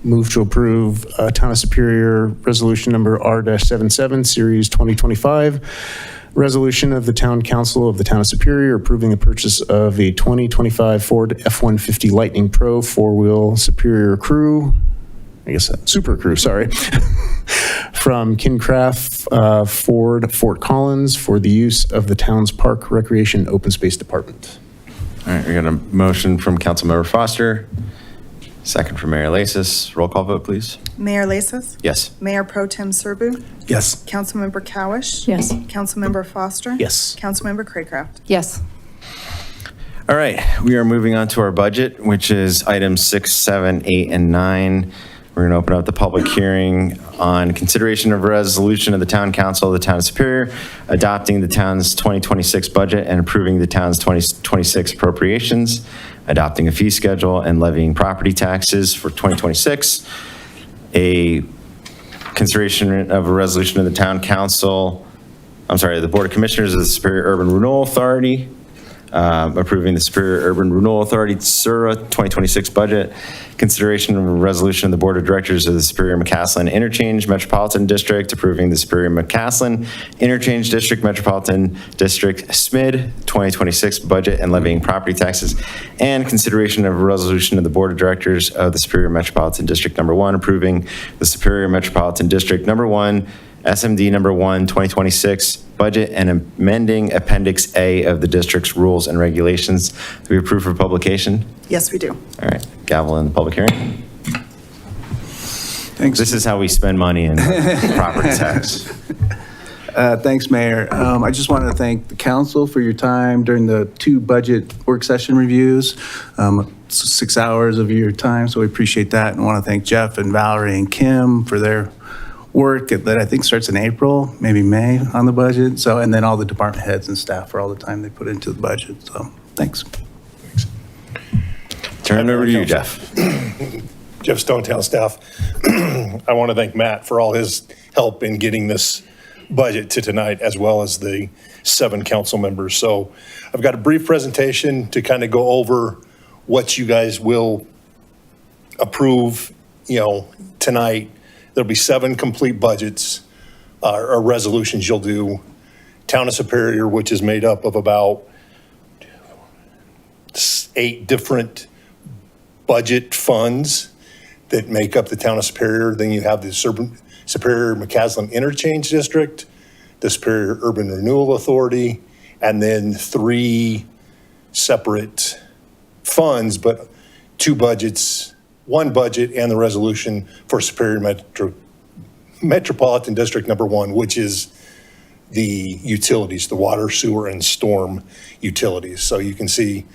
Speaker 7: move to approve Town of Superior Resolution Number R-77, Series 2025. Resolution of the Town Council of the Town of Superior approving the purchase of a 2025 Ford F-150 Lightning Pro four-wheel Superior Crew, Super Crew, sorry, from Kincraft Ford Fort Collins for the use of the town's Park Recreation Open Space Department.
Speaker 3: All right, we got a motion from Councilmember Foster. Second from Mayor Lasis. Roll call vote, please.
Speaker 4: Mayor Lasis,
Speaker 3: Yes.
Speaker 4: Mayor Pro Tem Serbu,
Speaker 6: Yes.
Speaker 4: Councilmember Cowish,
Speaker 2: Yes.
Speaker 4: Councilmember Foster,
Speaker 7: Yes.
Speaker 4: Councilmember Craycraft.
Speaker 5: Yes.
Speaker 3: All right, we are moving on to our budget, which is items 6, 7, 8, and 9. We're going to open up the public hearing on consideration of a resolution of the Town Council of the Town of Superior adopting the town's 2026 budget and approving the town's 2026 appropriations, adopting a fee schedule, and levying property taxes for 2026. A consideration of a resolution of the Town Council, the Board of Commissioners of the Superior Urban Renewal Authority, approving the Superior Urban Renewal Authority SURA 2026 budget, consideration of a resolution of the Board of Directors of the Superior McCaslin Interchange Metropolitan District, approving the Superior McCaslin Interchange District Metropolitan District SMID 2026 budget and levying property taxes, and consideration of a resolution of the Board of Directors of the Superior Metropolitan District Number 1, approving the Superior Metropolitan District Number 1 SMD Number 1 2026 budget and amending Appendix A of the district's rules and regulations to be approved for publication.
Speaker 4: Yes, we do.
Speaker 3: All right, gavel in the public hearing.
Speaker 8: Thanks.
Speaker 3: This is how we spend money in property tax.
Speaker 8: Thanks, Mayor. I just wanted to thank the council for your time during the 2 budget work session reviews. 6 hours of your time, so we appreciate that. And I want to thank Jeff and Valerie and Kim for their work that I think starts in April, maybe May on the budget. So, and then all the department heads and staff for all the time they put into the budget. So, thanks.
Speaker 3: Turn it over to you, Jeff.
Speaker 18: Jeff Stonetown staff. I want to thank Matt for all his help in getting this budget to tonight, as well as the 7 council members. So I've got a brief presentation to kind of go over what you guys will approve, tonight. There'll be 7 complete budgets or resolutions you'll do. Town of Superior, which is made up of about 8 different budget funds that make up the Town of Superior. Then you have the Superior McCaslin Interchange District, the Superior Urban Renewal Authority, and then 3 separate funds, but 2 budgets, 1 budget and the resolution for Superior Metropolitan District Number 1, which is the utilities, the water, sewer, and storm utilities. So you can see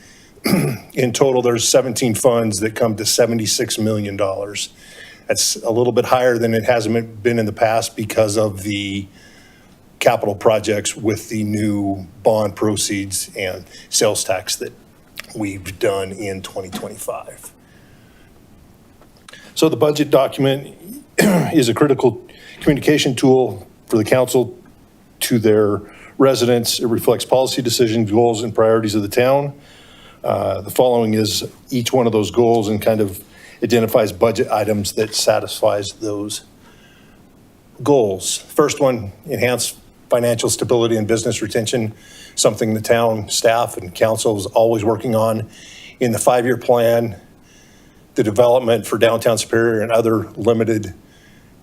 Speaker 18: in total, there's 17 funds that come to $76 million. That's a little bit higher than it has been in the past because of the capital projects with the new bond proceeds and sales tax that we've done in 2025. So the budget document is a critical communication tool for the council to their residents. It reflects policy decisions, goals, and priorities of the town. The following is each one of those goals and kind of identifies budget items that satisfies those goals. First one, enhance financial stability and business retention, something the town staff and council is always working on. In the 5-year plan, the development for downtown Superior and other limited,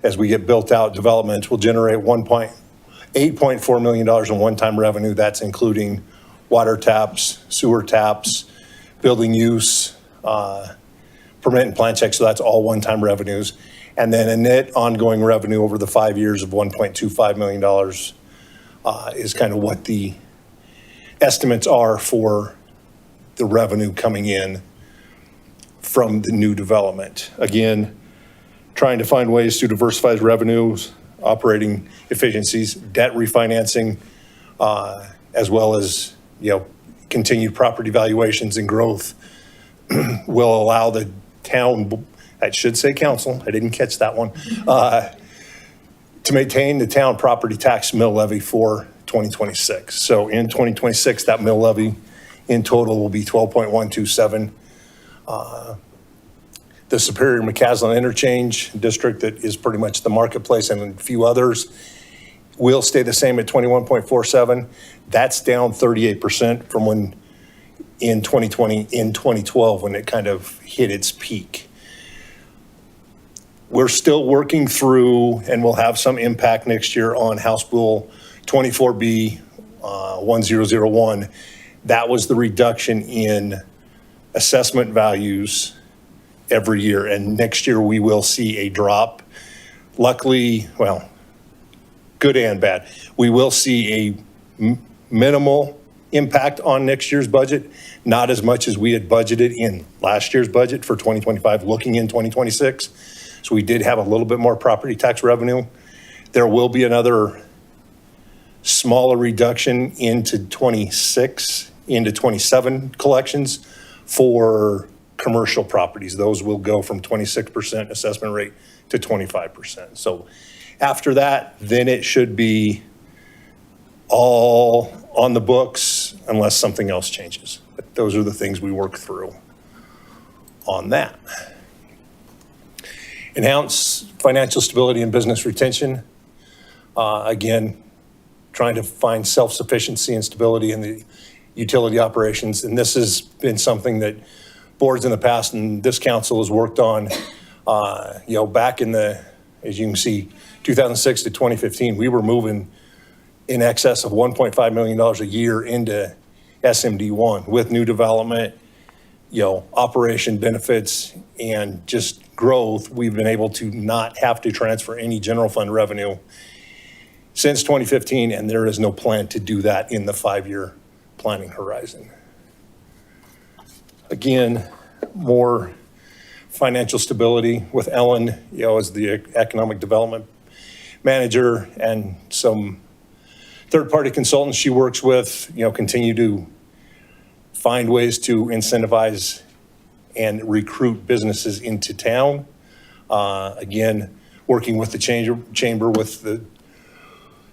Speaker 18: as we get built out developments, will generate $8.4 million in one-time revenue. That's including water taps, sewer taps, building use, permit and plan checks. So that's all one-time revenues. And then a net ongoing revenue over the 5 years of $1.25 million is kind of what the estimates are for the revenue coming in from the new development. Again, trying to find ways to diversify revenues, operating efficiencies, debt refinancing, as well as, continued property valuations and growth will allow the town, I should say council, I didn't catch that one, to maintain the town property tax mill levy for 2026. So in 2026, that mill levy in total will be 12.127. The Superior McCaslin Interchange District, that is pretty much the marketplace, and a few others, will stay the same at 21.47. That's down 38% from when in 2012 when it kind of hit its peak. We're still working through, and we'll have some impact next year on House Bill 24B 1001. That was the reduction in assessment values every year, and next year we will see a drop. Luckily, well, good and bad, we will see a minimal impact on next year's budget, not as much as we had budgeted in last year's budget for 2025, looking in 2026. So we did have a little bit more property tax revenue. There will be another smaller reduction into 26, into 27 collections for commercial properties. Those will go from 26% assessment rate to 25%. So after that, then it should be all on the books unless something else changes. But those are the things we work through on that. Enhance financial stability and business retention. Again, trying to find self-sufficiency and stability in the utility operations. And this has been something that boards in the past and this council has worked on, back in the, as you can see, 2006 to 2015, we were moving in excess of $1.5 million a year into SMD1 with new development, operation benefits and just growth. We've been able to not have to transfer any general fund revenue since 2015, and there is no plan to do that in the 5-year planning horizon. Again, more financial stability with Ellen, as the economic development manager, and some third-party consultants she works with, continue to find ways to incentivize and recruit businesses into town. Again, working with the chamber with the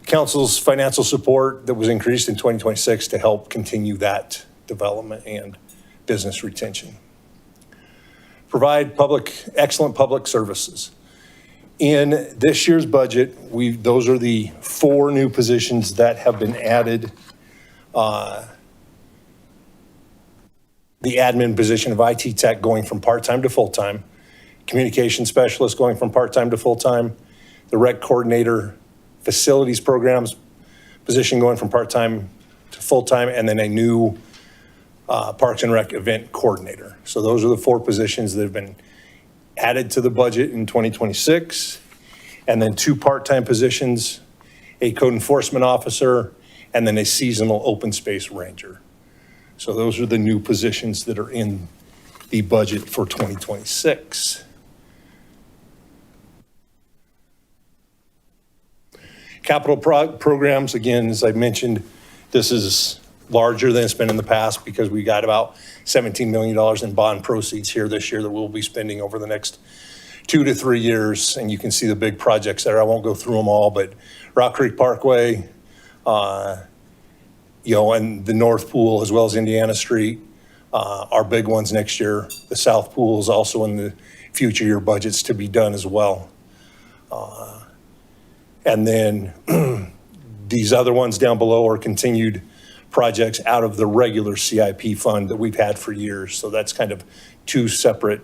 Speaker 18: council's financial support that was increased in 2026 to help continue that development and business retention. Provide excellent public services. In this year's budget, those are the 4 new positions that have been added. The admin position of IT tech going from part-time to full-time, communication specialist going from part-time to full-time, the rec coordinator facilities programs position going from part-time to full-time, and then a new Parks and Rec event coordinator. So those are the 4 positions that have been added to the budget in 2026. And then 2 part-time positions, a code enforcement officer, and then a seasonal open space ranger. So those are the new positions that are in the budget for 2026. Capital programs, again, as I mentioned, this is larger than it's been in the past because we got about $17 million in bond proceeds here this year that we'll be spending over the next 2 to 3 years. And you can see the big projects there. I won't go through them all, but Rock Creek Parkway, and the North Pool as well as Indiana Street are big ones next year. The South Pool is also in the future year budgets to be done as well. And then these other ones down below are continued projects out of the regular CIP fund that we've had for years. So that's kind of two separate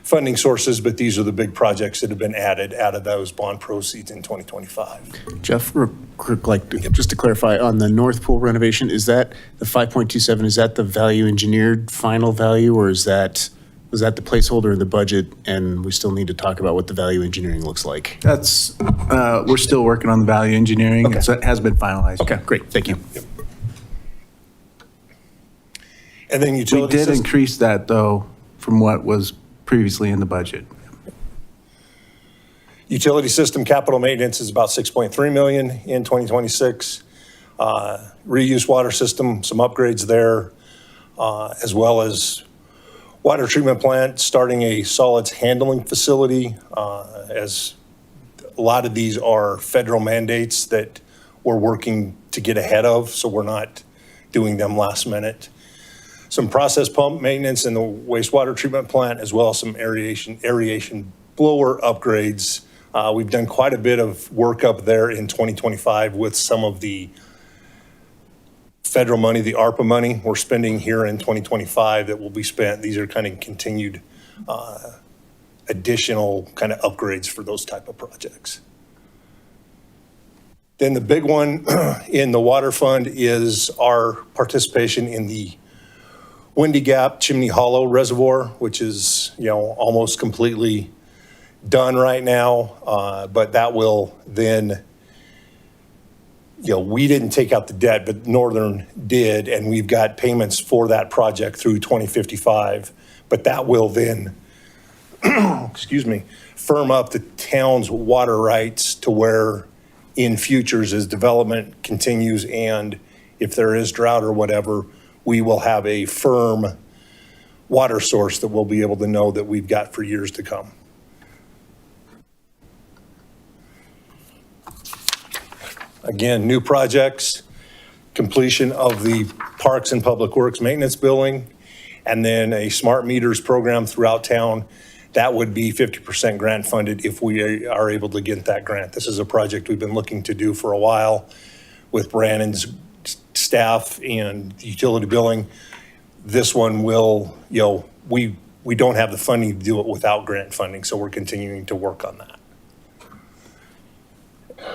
Speaker 18: funding sources, but these are the big projects that have been added out of those bond proceeds in 2025.
Speaker 7: Jeff, real quick, just to clarify, on the North Pool renovation, is that the 5.27, is that the value engineered final value, or was that the placeholder in the budget, and we still need to talk about what the value engineering looks like?
Speaker 8: That's, we're still working on the value engineering.
Speaker 7: Okay.
Speaker 8: It has been finalized.
Speaker 7: Okay, great, thank you.
Speaker 18: Yep. And then
Speaker 8: We
Speaker 18: utility
Speaker 8: did
Speaker 18: system.
Speaker 8: increase that, though, from what was previously in the budget.
Speaker 18: Utility system capital maintenance is about 6.3 million in 2026. Reuse water system, some upgrades there, as well as water treatment plant, starting a solids handling facility, as a lot of these are federal mandates that we're working to get ahead of, so we're not doing them last minute. Some process pump maintenance in the wastewater treatment plant, as well as some aeration blower upgrades. We've done quite a bit of work up there in 2025 with some of the federal money, the ARPA money we're spending here in 2025 that will be spent. These are kind of continued additional kind of upgrades for those type of projects. Then the big one in the water fund is our participation in the Windy Gap Chimney Hollow Reservoir, which is, almost completely done right now. But that will then, we didn't take out the debt, but Northern did, and we've got payments for that project through 2055. But that will then, firm up the town's water rights to where in futures as development continues, and if there is drought or whatever, we will have a firm water source that we'll be able to know that we've got for years to come. Again, new projects, completion of the Parks and Public Works Maintenance Building, and then a smart meters program throughout town. That would be 50% grant funded if we are able to get that grant. This is a project we've been looking to do for a while with Brandon's staff and utility billing. This one will, we don't have the funding to do it without grant funding, so we're continuing to work on that.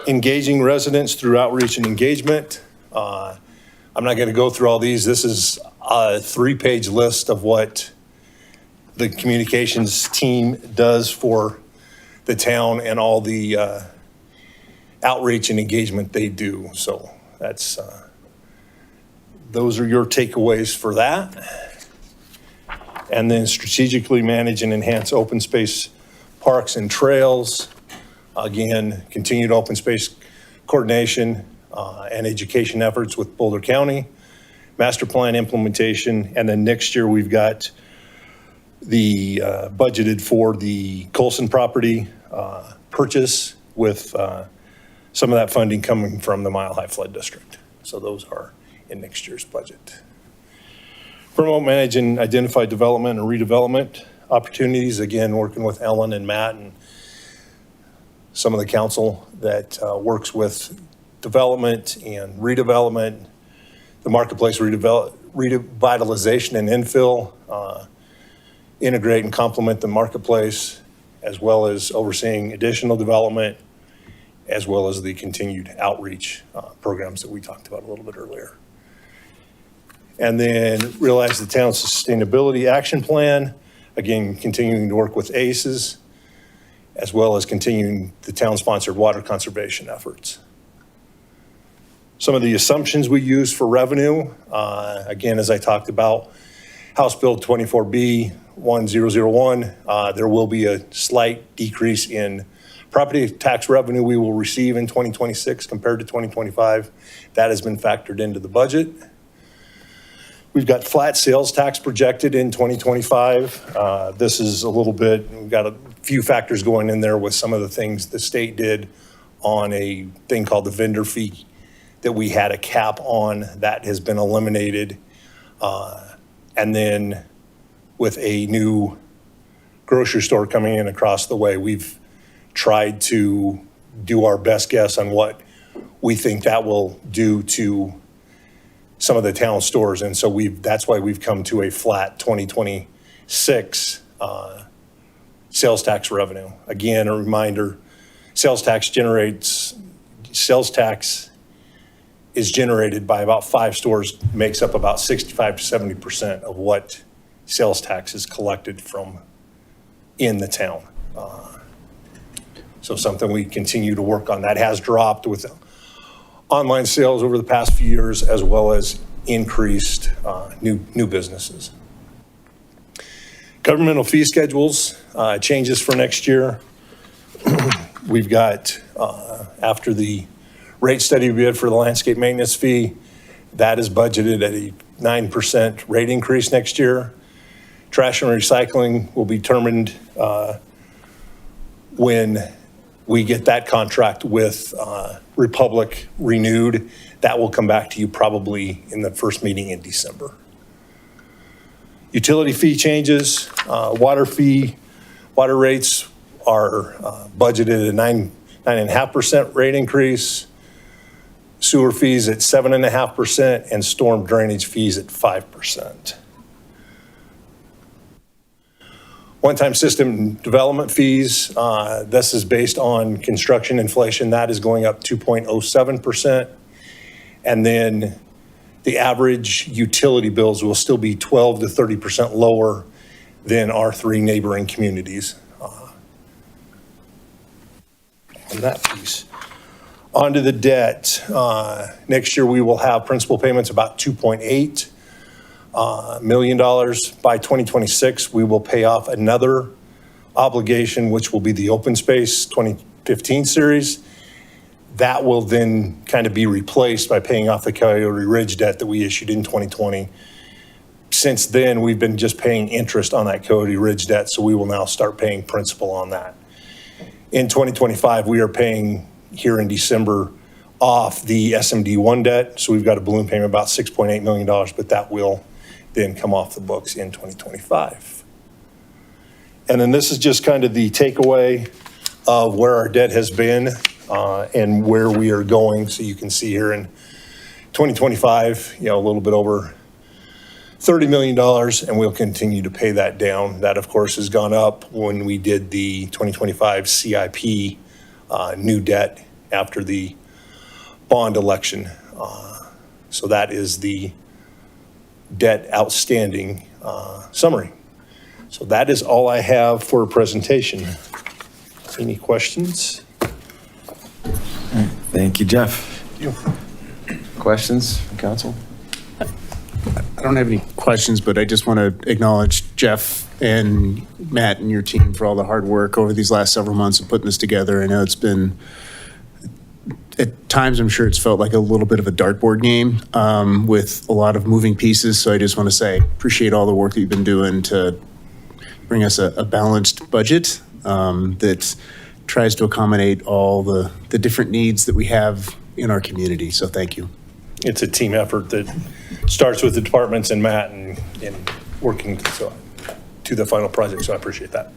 Speaker 18: Engaging residents through outreach and engagement. I'm not going to go through all these. This is a 3-page list of what the communications team does for the town and all the outreach and engagement they do. So that's, those are your takeaways for that. And then strategically manage and enhance open space parks and trails. Again, continued open space coordination and education efforts with Boulder County, master plan implementation, and then next year we've got the budgeted for the Colson property purchase with some of that funding coming from the Mile High Flood District. So those are in next year's budget. Promote, manage, and identify development and redevelopment opportunities. Again, working with Ellen and Matt and some of the council that works with development and redevelopment, the marketplace revitalization and infill, integrate and complement the marketplace, as well as overseeing additional development, as well as the continued outreach programs that we talked about a little bit earlier. And then realize the town's sustainability action plan, again, continuing to work with ACES, as well as continuing the town-sponsored water conservation efforts. Some of the assumptions we use for revenue, again, as I talked about, House Bill 24B-1001, there will be a slight decrease in property tax revenue we will receive in 2026 compared to 2025. That has been factored into the budget. We've got flat sales tax projected in 2025. This is a little bit, we've got a few factors going in there with some of the things the state did on a thing called the vendor fee that we had a cap on. That has been eliminated. And then with a new grocery store coming in across the way, we've tried to do our best guess on what we think that will do to some of the town stores. And so that's why we've come to a flat 2026 sales tax revenue. Again, a reminder, sales tax is generated by about 5 stores, makes up about 65 to 70% of what sales tax is collected from in the town. So something we continue to work on. That has dropped with online sales over the past few years, as well as increased new businesses. Governmental fee schedules, changes for next year. We've got, after the rate study we did for the landscape maintenance fee, that is budgeted at a 9% rate increase next year. Trash and recycling will be determined when we get that contract with Republic renewed. That will come back to you probably in the first meeting in December. Utility fee changes, water rates are budgeted at 9.5% rate increase, sewer fees at 7.5%, and storm drainage fees at 5%. One-time system development fees, this is based on construction inflation. That is going up 2.07%. And then the average utility bills will still be 12 to 30% lower than our 3 neighboring communities. On that piece. Onto the debt. Next year we will have principal payments about $2.8 million. By 2026, we will pay off another obligation, which will be the Open Space 2015 series. That will then kind of be replaced by paying off the Coyote Ridge debt that we issued in 2020. Since then, we've been just paying interest on that Coyote Ridge debt, so we will now start paying principal on that. In 2025, we are paying here in December off the SMD1 debt, so we've got a balloon payment of about $6.8 million, but that will then come off the books in 2025. And then this is just kind of the takeaway of where our debt has been and where we are going. So you can see here in 2025, a little bit over $30 million, and we'll continue to pay that down. That, of course, has gone up when we did the 2025 CIP new debt after the bond election. So that is the debt outstanding summary. So that is all I have for a presentation. Any questions?
Speaker 3: Thank you, Jeff.
Speaker 18: Thank you.
Speaker 3: Questions from council?
Speaker 7: I don't have any questions, but I just want to acknowledge Jeff and Matt and your team for all the hard work over these last several months of putting this together. I know it's been, at times, I'm sure it's felt like a little bit of a dartboard game with a lot of moving pieces. So I just want to say, appreciate all the work that you've been doing to bring us a balanced budget that tries to accommodate all the different needs that we have in our community. So thank you.
Speaker 18: It's a team effort that starts with the departments and Matt and working to the final project. So I appreciate that.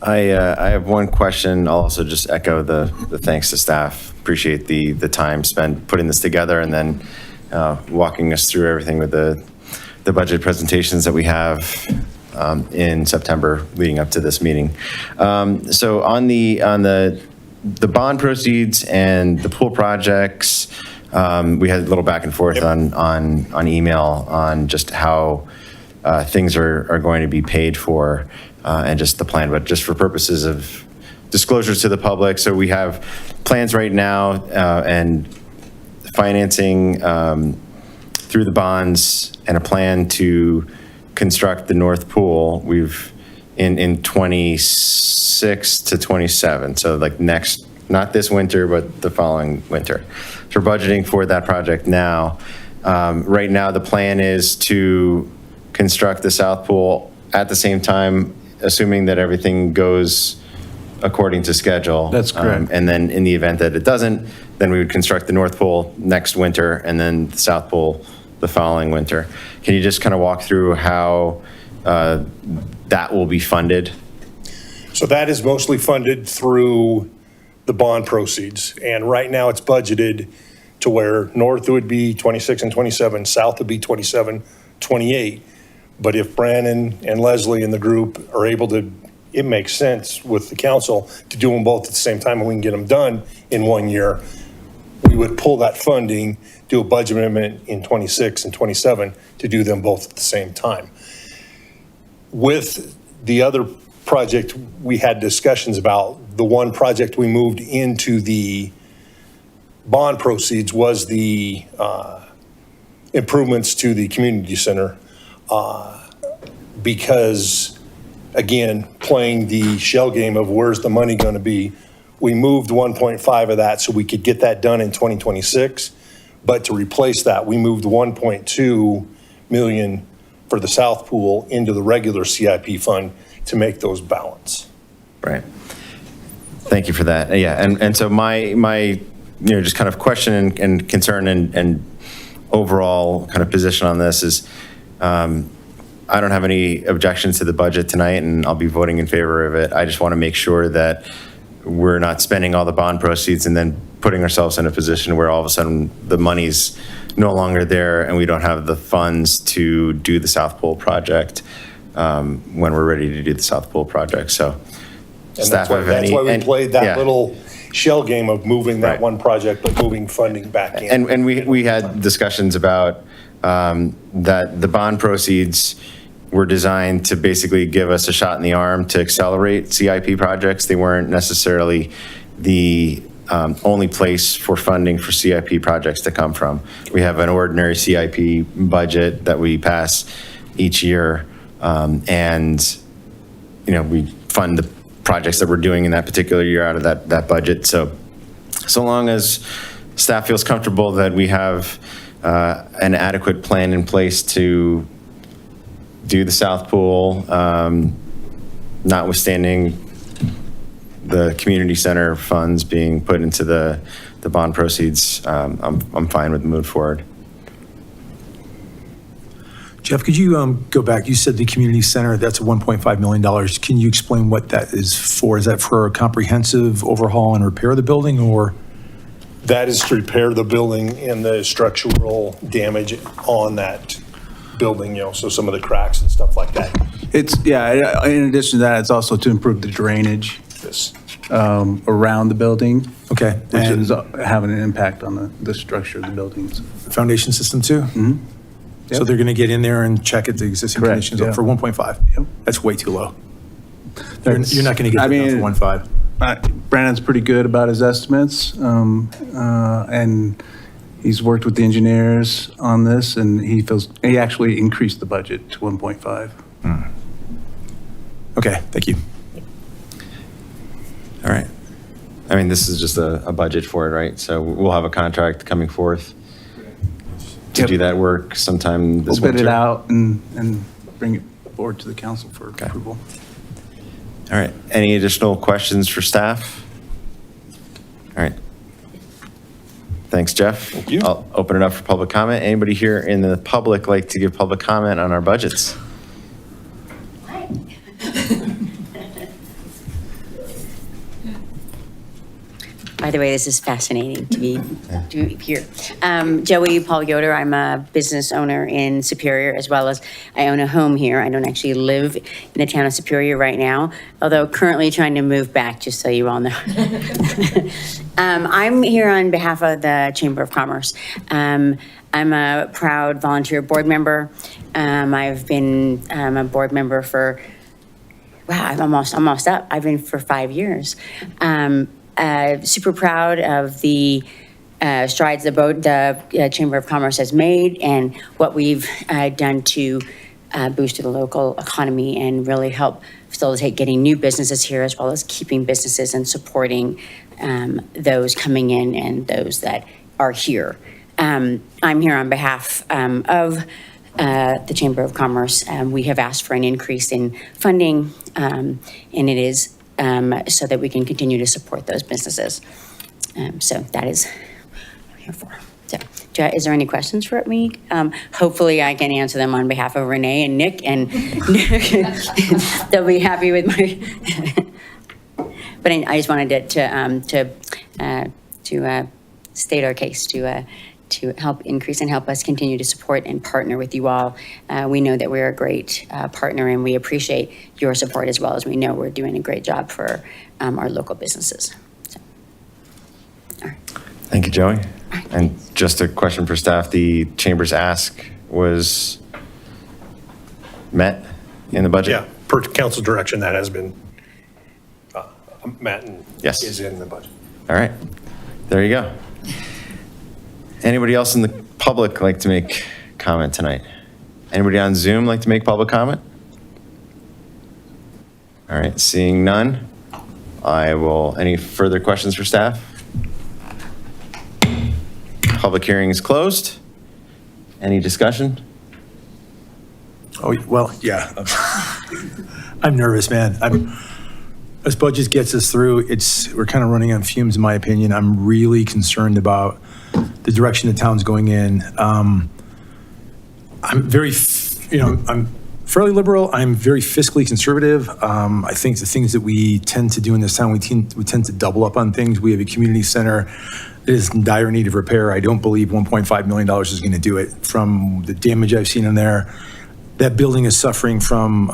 Speaker 3: I have one question. I'll also just echo the thanks to staff. Appreciate the time spent putting this together and then walking us through everything with the budget presentations that we have in September leading up to this meeting. So on the bond proceeds and the pool projects, we had a little back and forth on email on just how things are going to be paid for and just the plan, but just for purposes of disclosures to the public. So we have plans right now and financing through the bonds and a plan to construct the north pool. We've in 26 to 27. So like next, not this winter, but the following winter. So we're budgeting for that project now. Right now, the plan is to construct the south pool at the same time, assuming that everything goes according to schedule.
Speaker 8: That's correct.
Speaker 3: And then in the event that it doesn't, then we would construct the North Pole next winter and then the South Pole the following winter. Can you just kind of walk through how that will be funded?
Speaker 18: So that is mostly funded through the bond proceeds. And right now it's budgeted to where north would be 26 and 27, south would be 27, 28. But if Brandon and Leslie and the group are able to, it makes sense with the council to do them both at the same time and we can get them done in 1 year, we would pull that funding, do a budget amendment in 26 and 27 to do them both at the same time. With the other project, we had discussions about the one project we moved into the bond proceeds was the improvements to the community center. Because, again, playing the shell game of where's the money going to be, we moved 1.5 of that so we could get that done in 2026. But to replace that, we moved 1.2 million for the South Pool into the regular CIP fund to make those balance.
Speaker 3: Right. Thank you for that. Yeah, and so my just kind of question and concern and overall kind of position on this is, I don't have any objections to the budget tonight, and I'll be voting in favor of it. I just want to make sure that we're not spending all the bond proceeds and then putting ourselves in a position where all of a sudden the money's no longer there and we don't have the funds to do the South Pole project when we're ready to do the South Pole project. So,
Speaker 18: And
Speaker 3: staff have
Speaker 18: that's
Speaker 3: any,
Speaker 18: why we
Speaker 3: and-
Speaker 18: played that
Speaker 3: yeah.
Speaker 18: little shell game of moving that
Speaker 3: Right.
Speaker 18: one project, but moving funding back in.
Speaker 3: And we had discussions about that the bond proceeds were designed to basically give us a shot in the arm to accelerate CIP projects. They weren't necessarily the only place for funding for CIP projects to come from. We have an ordinary CIP budget that we pass each year, and we fund the projects that we're doing in that particular year out of that budget. So long as staff feels comfortable that we have an adequate plan in place to do the South Pool, notwithstanding the community center funds being put into the bond proceeds, I'm fine with the move forward.
Speaker 6: Jeff, could you go back? You said the community center, that's $1.5 million. Can you explain what that is for? Is that for a comprehensive overhaul and repair of the building, or?
Speaker 18: That is to repair the building and the structural damage on that building, so some of the cracks and stuff like that.
Speaker 8: In addition to that, it's also to improve the drainage
Speaker 18: Yes.
Speaker 8: around the building.
Speaker 6: Okay.
Speaker 8: Which
Speaker 6: And
Speaker 8: is having an impact on the structure of the buildings.
Speaker 6: foundation system too?
Speaker 8: Mm-hmm.
Speaker 6: So they're going to get in there and check at the existing
Speaker 8: Correct,
Speaker 6: conditions
Speaker 8: yeah.
Speaker 6: for 1.5?
Speaker 8: Yep.
Speaker 6: That's way too low. You're not going to get
Speaker 8: I
Speaker 6: that
Speaker 8: mean,
Speaker 6: down for 1.5.
Speaker 8: Brandon's pretty good about his estimates, and he's worked with the engineers on this, and he actually increased the budget to 1.5.
Speaker 6: Okay, thank you.
Speaker 3: All right. I mean, this is just a budget for it, right? So we'll have a contract coming forth to
Speaker 8: Yep.
Speaker 3: do that work sometime this
Speaker 8: We'll bid
Speaker 3: winter.
Speaker 8: it out and bring it forward to the council for approval.
Speaker 3: All right. Any additional questions for staff? All right. Thanks, Jeff.
Speaker 18: Thank you.
Speaker 3: I'll open it up for public comment. Anybody here in the public like to give public comment on our budgets?
Speaker 12: By the way, this is fascinating to be here. Joey Paul Yoder, I'm a business owner in Superior, as well as I own a home here. I don't actually live in the town of Superior right now, although currently trying to move back, just so you all know. I'm here on behalf of the Chamber of Commerce. I'm a proud volunteer board member. I've been a board member for, wow, I'm almost up. I've been for 5 years. Super proud of the strides the Chamber of Commerce has made and what we've done to boost the local economy and really help facilitate getting new businesses here, as well as keeping businesses and supporting those coming in and those that are here. I'm here on behalf of the Chamber of Commerce. We have asked for an increase in funding, and it is so that we can continue to support those businesses. So that is what I'm here for. So, is there any questions for me? Hopefully I can answer them on behalf of Renee and Nick, and they'll be happy with my, but I just wanted to state our case, to help increase and help us continue to support and partner with you all. We know that we're a great partner, and we appreciate your support, as well as we know we're doing a great job for our local businesses. So. All right.
Speaker 3: Thank you, Joey. And just a question for staff, the chamber's ask was met in the budget?
Speaker 18: Yeah, per council direction, that has been met and
Speaker 3: Yes.
Speaker 18: is in the budget.
Speaker 3: All right, there you go. Anybody else in the public like to make comment tonight? Anybody on Zoom like to make public comment? All right, seeing none, any further questions for staff? Public hearing is closed. Any discussion?
Speaker 6: Oh, well, yeah. I'm nervous, man. This budget gets us through. We're kind of running on fumes, in my opinion. I'm really concerned about the direction the town's going in. I'm I'm fairly liberal. I'm very fiscally conservative. I think the things that we tend to do in this town, we tend to double up on things. We have a community center that is in dire need of repair. I don't believe $1.5 million is going to do it. From the damage I've seen in there, that building is suffering from,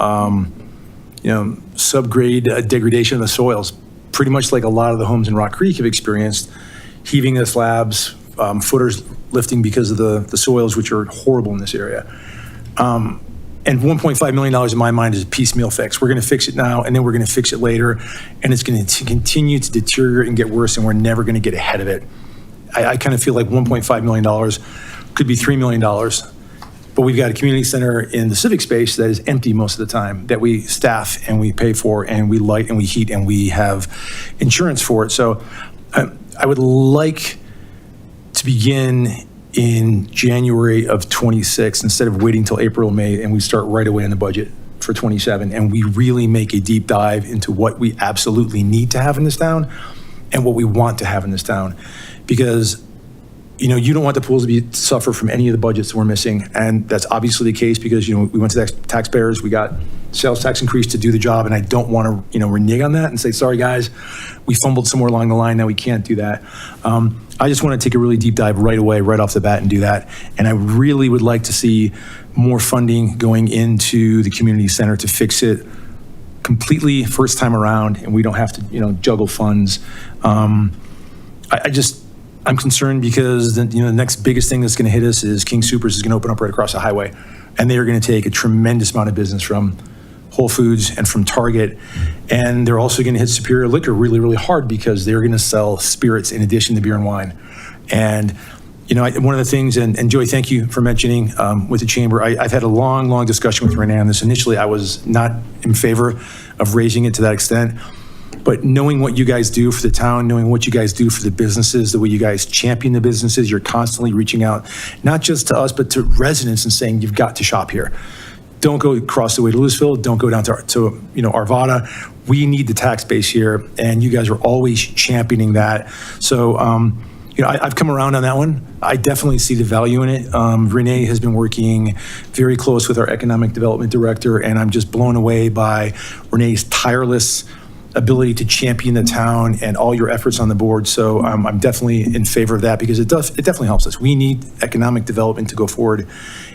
Speaker 6: subgrade degradation of the soils, pretty much like a lot of the homes in Rock Creek have experienced, heaving the slabs, footers lifting because of the soils, which are horrible in this area. And $1.5 million in my mind is a piecemeal fix. We're going to fix it now, and then we're going to fix it later, and it's going to continue to deteriorate and get worse, and we're never going to get ahead of it. I kind of feel like $1.5 million could be $3 million, but we've got a community center in the civic space that is empty most of the time, that we staff and we pay for and we light and we heat and we have insurance for it. So I would like to begin in January of 26 instead of waiting till April, May, and we start right away in the budget for 27. And we really make a deep dive into what we absolutely need to have in this town and what we want to have in this town. Because, you don't want the pools to suffer from any of the budgets that we're missing. And that's obviously the case because, we went to the taxpayers, we got sales tax increase to do the job. And I don't want to, renege on that and say, sorry, guys, we fumbled somewhere along the line. Now we can't do that. I just want to take a really deep dive right away, right off the bat and do that. And I really would like to see more funding going into the community center to fix it completely first time around, and we don't have to, juggle funds. I'm concerned because the next biggest thing that's going to hit us is King Soopers is going to open up right across the highway, and they are going to take a tremendous amount of business from Whole Foods and from Target, and they're also going to hit Superior Liquor really, really hard because they're going to sell spirits in addition to beer and wine. And one of the things, and Joey, thank you for mentioning with the chamber, I've had a long, long discussion with Renee on this. Initially, I was not in favor of raising it to that extent. But knowing what you guys do for the town, knowing what you guys do for the businesses, the way you guys champion the businesses, you're constantly reaching out, not just to us, but to residents and saying, you've got to shop here. Don't go across the way to Louisville. Don't go down to Arvada. We need the tax base here, and you guys are always championing that. So, I've come around on that one. I definitely see the value in it. Renee has been working very close with our economic development director, and I'm just blown away by Renee's tireless ability to champion the town and all your efforts on the board. So I'm definitely in favor of that because it definitely helps us. We need economic development to go forward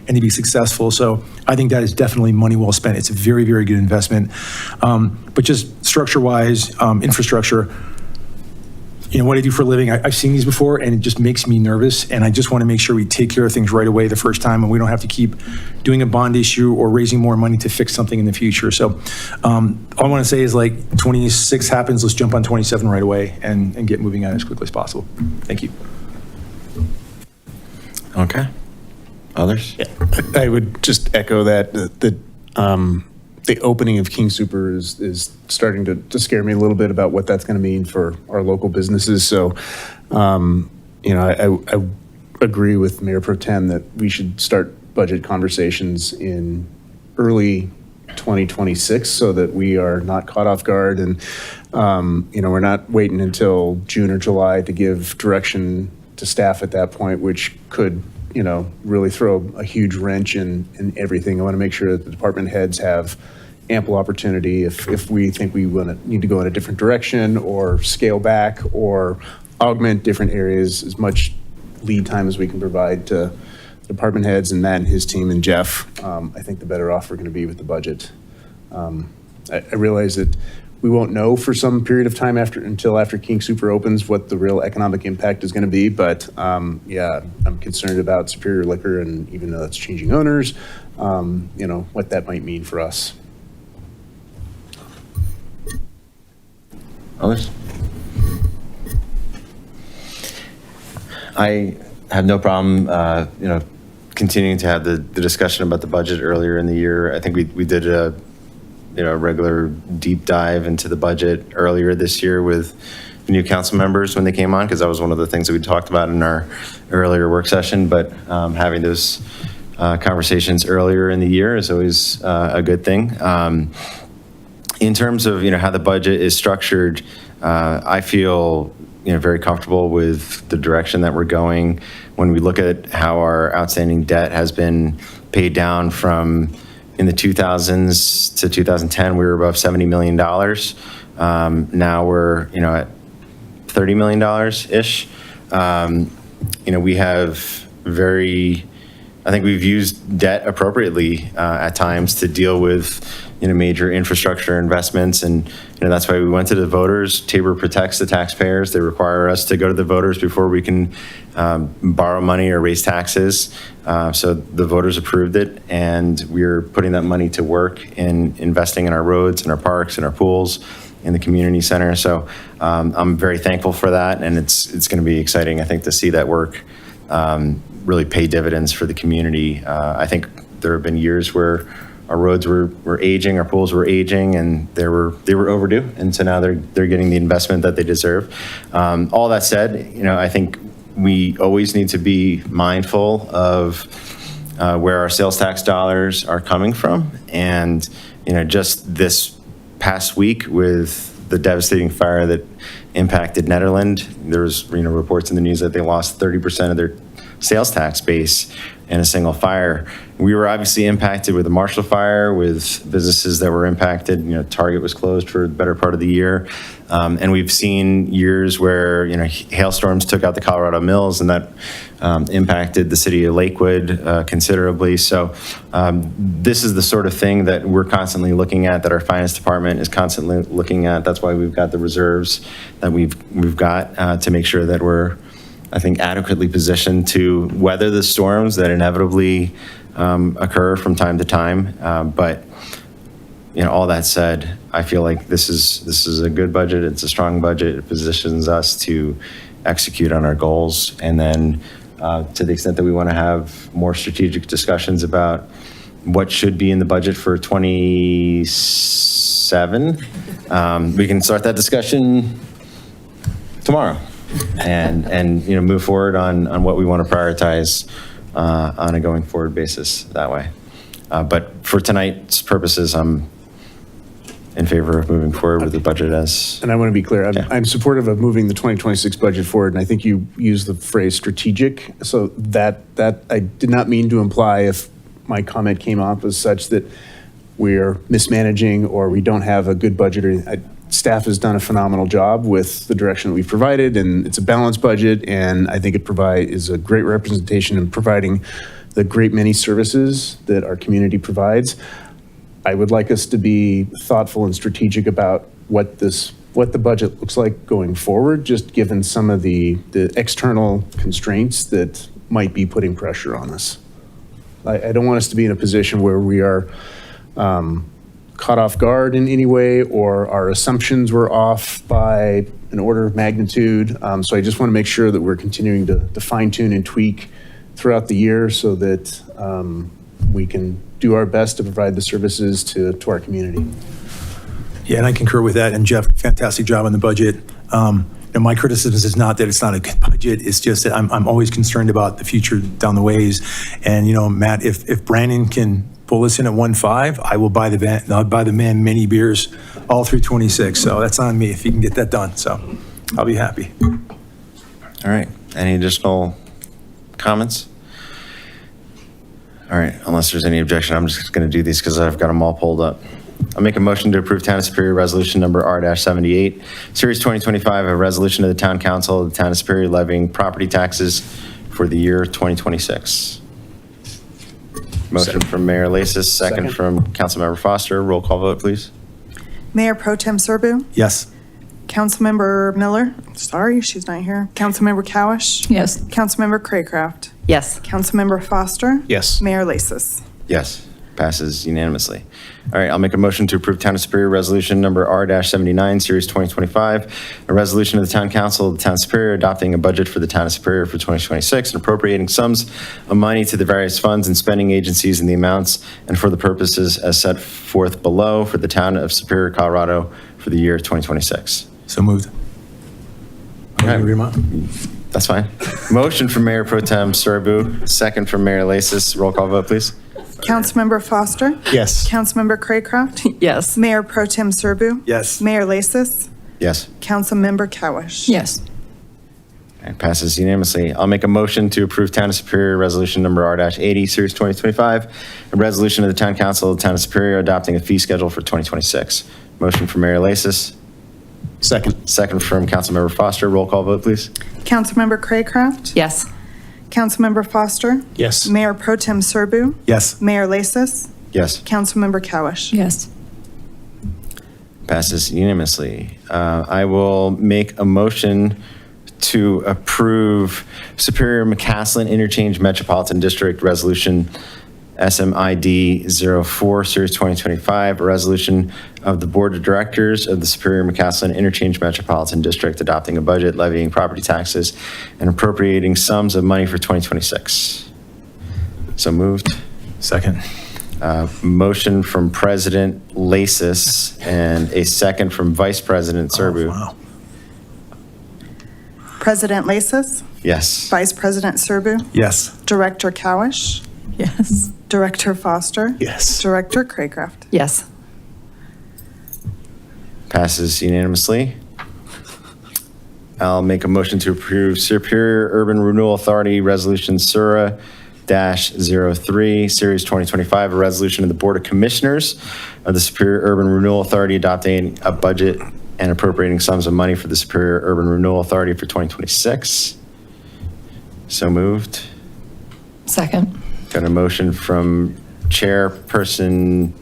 Speaker 6: and to be successful. So I think that is definitely money well spent. It's a very, very good investment. But just structure-wise, infrastructure, what I do for a living, I've seen these before and it just makes me nervous. And I just want to make sure we take care of things right away the first time and we don't have to keep doing a bond issue or raising more money to fix something in the future. So all I want to say is 26 happens, let's jump on 27 right away and get moving on as quickly as possible. Thank you.
Speaker 3: Okay. Others?
Speaker 7: Yeah. I would just echo that the opening of King Super is starting to scare me a little bit about what that's going to mean for our local businesses. So, I agree with Mayor Pro Tem that we should start budget conversations in early 2026 so that we are not caught off guard and, we're not waiting until June or July to give direction to staff at that point, which could, really throw a huge wrench in everything. I want to make sure that the department heads have ample opportunity if we think we need to go in a different direction or scale back or augment different areas, as much lead time as we can provide to department heads and Matt and his team and Jeff. I think the better off we're going to be with the budget. I realize that we won't know for some period of time until after King Super opens what the real economic impact is going to be. But yeah, I'm concerned about Superior Liquor, and even though that's changing owners, what that might mean for us.
Speaker 3: Others? I have no problem, continuing to have the discussion about the budget earlier in the year. I think we did a regular deep dive into the budget earlier this year with the new council members when they came on, because that was one of the things that we talked about in our earlier work session. But having those conversations earlier in the year is always a good thing. In terms of how the budget is structured, I feel very comfortable with the direction that we're going. When we look at how our outstanding debt has been paid down from in the 2000s to 2010, we were above $70 million. Now we're at $30 million-ish. We have I think we've used debt appropriately at times to deal with major infrastructure investments, and that's why we went to the voters. Tabor protects the taxpayers. They require us to go to the voters before we can borrow money or raise taxes. So the voters approved it, and we're putting that money to work in investing in our roads and our parks and our pools in the community center. So I'm very thankful for that, and it's going to be exciting, I think, to see that work really pay dividends for the community. I think there have been years where our roads were aging, our pools were aging, and they were overdue, and so now they're getting the investment that they deserve. All that said, I think we always need to be mindful of where our sales tax dollars are coming from, and just this past week with the devastating fire that impacted Nederland, there was reports in the news that they lost 30% of their sales tax base in a single fire. We were obviously impacted with the Marshall Fire, with businesses that were impacted. Target was closed for the better part of the year. And we've seen years where, hailstorms took out the Colorado Mills, and that impacted the city of Lakewood considerably. So this is the sort of thing that we're constantly looking at, that our finance department is constantly looking at. That's why we've got the reserves that we've got to make sure that we're, I think, adequately positioned to weather the storms that inevitably occur from time to time. But all that said, I feel like this is a good budget. It's a strong budget. It positions us to execute on our goals. And then to the extent that we want to have more strategic discussions about what should be in the budget for 27, we can start that discussion tomorrow. And move forward on what we want to prioritize on a going forward basis that way. But for tonight's purposes, I'm in favor of moving forward with the budget as.
Speaker 7: And I want to be clear, I'm supportive of moving the 2026 budget forward, and I think you used the phrase strategic. So that I did not mean to imply, if my comment came off as such, that we're mismanaging or we don't have a good budget. Staff has done a phenomenal job with the direction that we've provided, and it's a balanced budget, and I think it is a great representation in providing the great many services that our community provides. I would like us to be thoughtful and strategic about what the budget looks like going forward, just given some of the external constraints that might be putting pressure on us. I don't want us to be in a position where we are caught off guard in any way, or our assumptions were off by an order of magnitude. So I just want to make sure that we're continuing to fine tune and tweak throughout the year so that we can do our best to provide the services to our community.
Speaker 6: Yeah, and I concur with that. And Jeff, fantastic job on the budget. And my criticism is not that it's not a good budget. It's just that I'm always concerned about the future down the ways. And, Matt, if Brandon can pull this in at 1.5, I will buy the man many beers all through 26. So that's on me if you can get that done. So I'll be happy.
Speaker 3: All right. Any additional comments? All right. Unless there's any objection, I'm just going to do these because I've got them all pulled up. I'll make a motion to approve Town of Superior Resolution Number R-78, Series 2025, a resolution of the Town Council of the Town of Superior levying property taxes for the year 2026. Motion from Mayor Lasis, second from Councilmember Foster. Roll call vote, please.
Speaker 4: Mayor Pro Tem Serbu?
Speaker 6: Yes.
Speaker 4: Councilmember Miller? Sorry, she's not here. Councilmember Cowish?
Speaker 2: Yes.
Speaker 4: Councilmember Craycraft?
Speaker 5: Yes.
Speaker 4: Councilmember Foster?
Speaker 7: Yes.
Speaker 4: Mayor Lasis?
Speaker 3: Yes. Passes unanimously. All right, I'll make a motion to approve Town of Superior Resolution Number R-79, Series 2025, a resolution of the Town Council of the Town of Superior adopting a budget for the Town of Superior for 2026 and appropriating sums of money to the various funds and spending agencies in the amounts and for the purposes as set forth below for the Town of Superior, Colorado for the year 2026.
Speaker 6: So moved.
Speaker 3: That's fine. Motion from Mayor Pro Tem Serbu, second from Mayor Lasis. Roll call vote, please.
Speaker 4: Councilmember Foster?
Speaker 7: Yes.
Speaker 4: Councilmember Craycraft?
Speaker 5: Yes.
Speaker 4: Mayor Pro Tem Serbu?
Speaker 6: Yes.
Speaker 4: Mayor Lasis?
Speaker 3: Yes.
Speaker 4: Councilmember Cowish?
Speaker 2: Yes.
Speaker 3: It passes unanimously. I'll make a motion to approve Town of Superior Resolution Number R-80, Series 2025, a resolution of the Town Council of the Town of Superior adopting a fee schedule for 2026. Motion from Mayor Lasis.
Speaker 7: Second.
Speaker 3: Second from Councilmember Foster. Roll call vote, please.
Speaker 4: Councilmember Craycraft?
Speaker 5: Yes.
Speaker 4: Councilmember Foster?
Speaker 7: Yes.
Speaker 4: Mayor Pro Tem Serbu?
Speaker 6: Yes.
Speaker 4: Mayor Lasis?
Speaker 3: Yes.
Speaker 4: Councilmember Cowish?
Speaker 2: Yes.
Speaker 3: Passes unanimously. I will make a motion to approve Superior McCaslin Interchange Metropolitan District Resolution SMID 04, Series 2025, a resolution of the Board of Directors of the Superior McCaslin Interchange Metropolitan District adopting a budget, levying property taxes, and appropriating sums of money for 2026. So moved.
Speaker 6: Second.
Speaker 3: Motion from President Lasis and a second from Vice President Serbu.
Speaker 6: Wow.
Speaker 4: President Lasis?
Speaker 3: Yes.
Speaker 4: Vice President Serbu?
Speaker 6: Yes.
Speaker 4: Director Cowish?
Speaker 2: Yes.
Speaker 4: Director Foster?
Speaker 7: Yes.
Speaker 4: Director Craycraft?
Speaker 5: Yes.
Speaker 3: Passes unanimously. I'll make a motion to approve Superior Urban Renewal Authority Resolution Sura -03, Series 2025, a resolution of the Board of Commissioners of the Superior Urban Renewal Authority adopting a budget and appropriating sums of money for the Superior Urban Renewal Authority for 2026. So moved.
Speaker 2: Second.
Speaker 3: Got a motion from Chairperson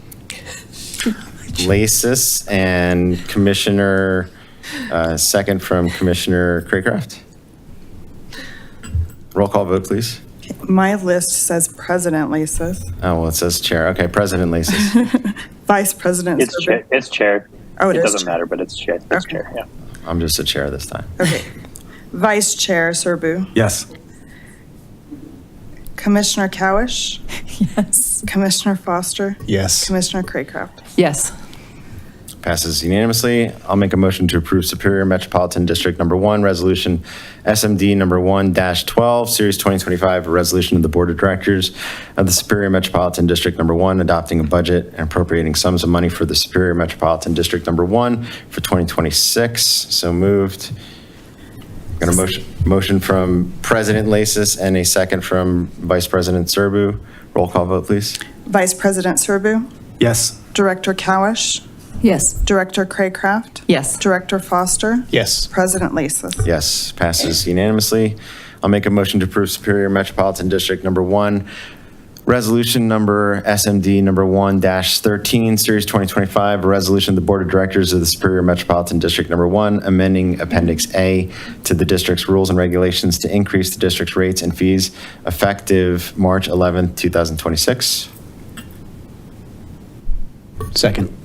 Speaker 3: Lasis and Commissioner, second from Commissioner Craycraft. Roll call vote, please.
Speaker 4: My list says President Lasis.
Speaker 3: Oh, well, it says Chair. Okay, President Lasis.
Speaker 4: Vice President
Speaker 9: It's
Speaker 4: Serbu?
Speaker 9: chair. It's chair.
Speaker 4: Oh,
Speaker 9: it
Speaker 4: it is
Speaker 9: doesn't
Speaker 4: chair.
Speaker 9: matter, but it's chair. It's chair. Yeah.
Speaker 3: I'm just a chair this time.
Speaker 4: Okay. Vice Chair Serbu?
Speaker 6: Yes.
Speaker 4: Commissioner Cowish?
Speaker 2: Yes.
Speaker 4: Commissioner Foster?
Speaker 7: Yes.
Speaker 4: Commissioner Craycraft?
Speaker 5: Yes.
Speaker 3: Passes unanimously. I'll make a motion to approve Superior Metropolitan District Number 1, Resolution SMD Number 1-12, Series 2025, a resolution of the Board of Directors of the Superior Metropolitan District Number 1 adopting a budget and appropriating sums of money for the Superior Metropolitan District Number 1 for 2026. So moved. Got a motion from President Lasis and a second from Vice President Serbu. Roll call vote, please.
Speaker 4: Vice President Serbu?
Speaker 6: Yes.
Speaker 4: Director Cowish?
Speaker 2: Yes.
Speaker 4: Director Craycraft?
Speaker 5: Yes.
Speaker 4: Director Foster?
Speaker 7: Yes.
Speaker 4: President Lasis?
Speaker 3: Yes, passes unanimously. I'll make a motion to approve Superior Metropolitan District Number 1, Resolution Number SMD Number 1-13, Series 2025, a resolution of the Board of Directors of the Superior Metropolitan District Number 1, amending Appendix A to the district's rules and regulations to increase the district's rates and fees effective March 11, 2026.
Speaker 7: Second.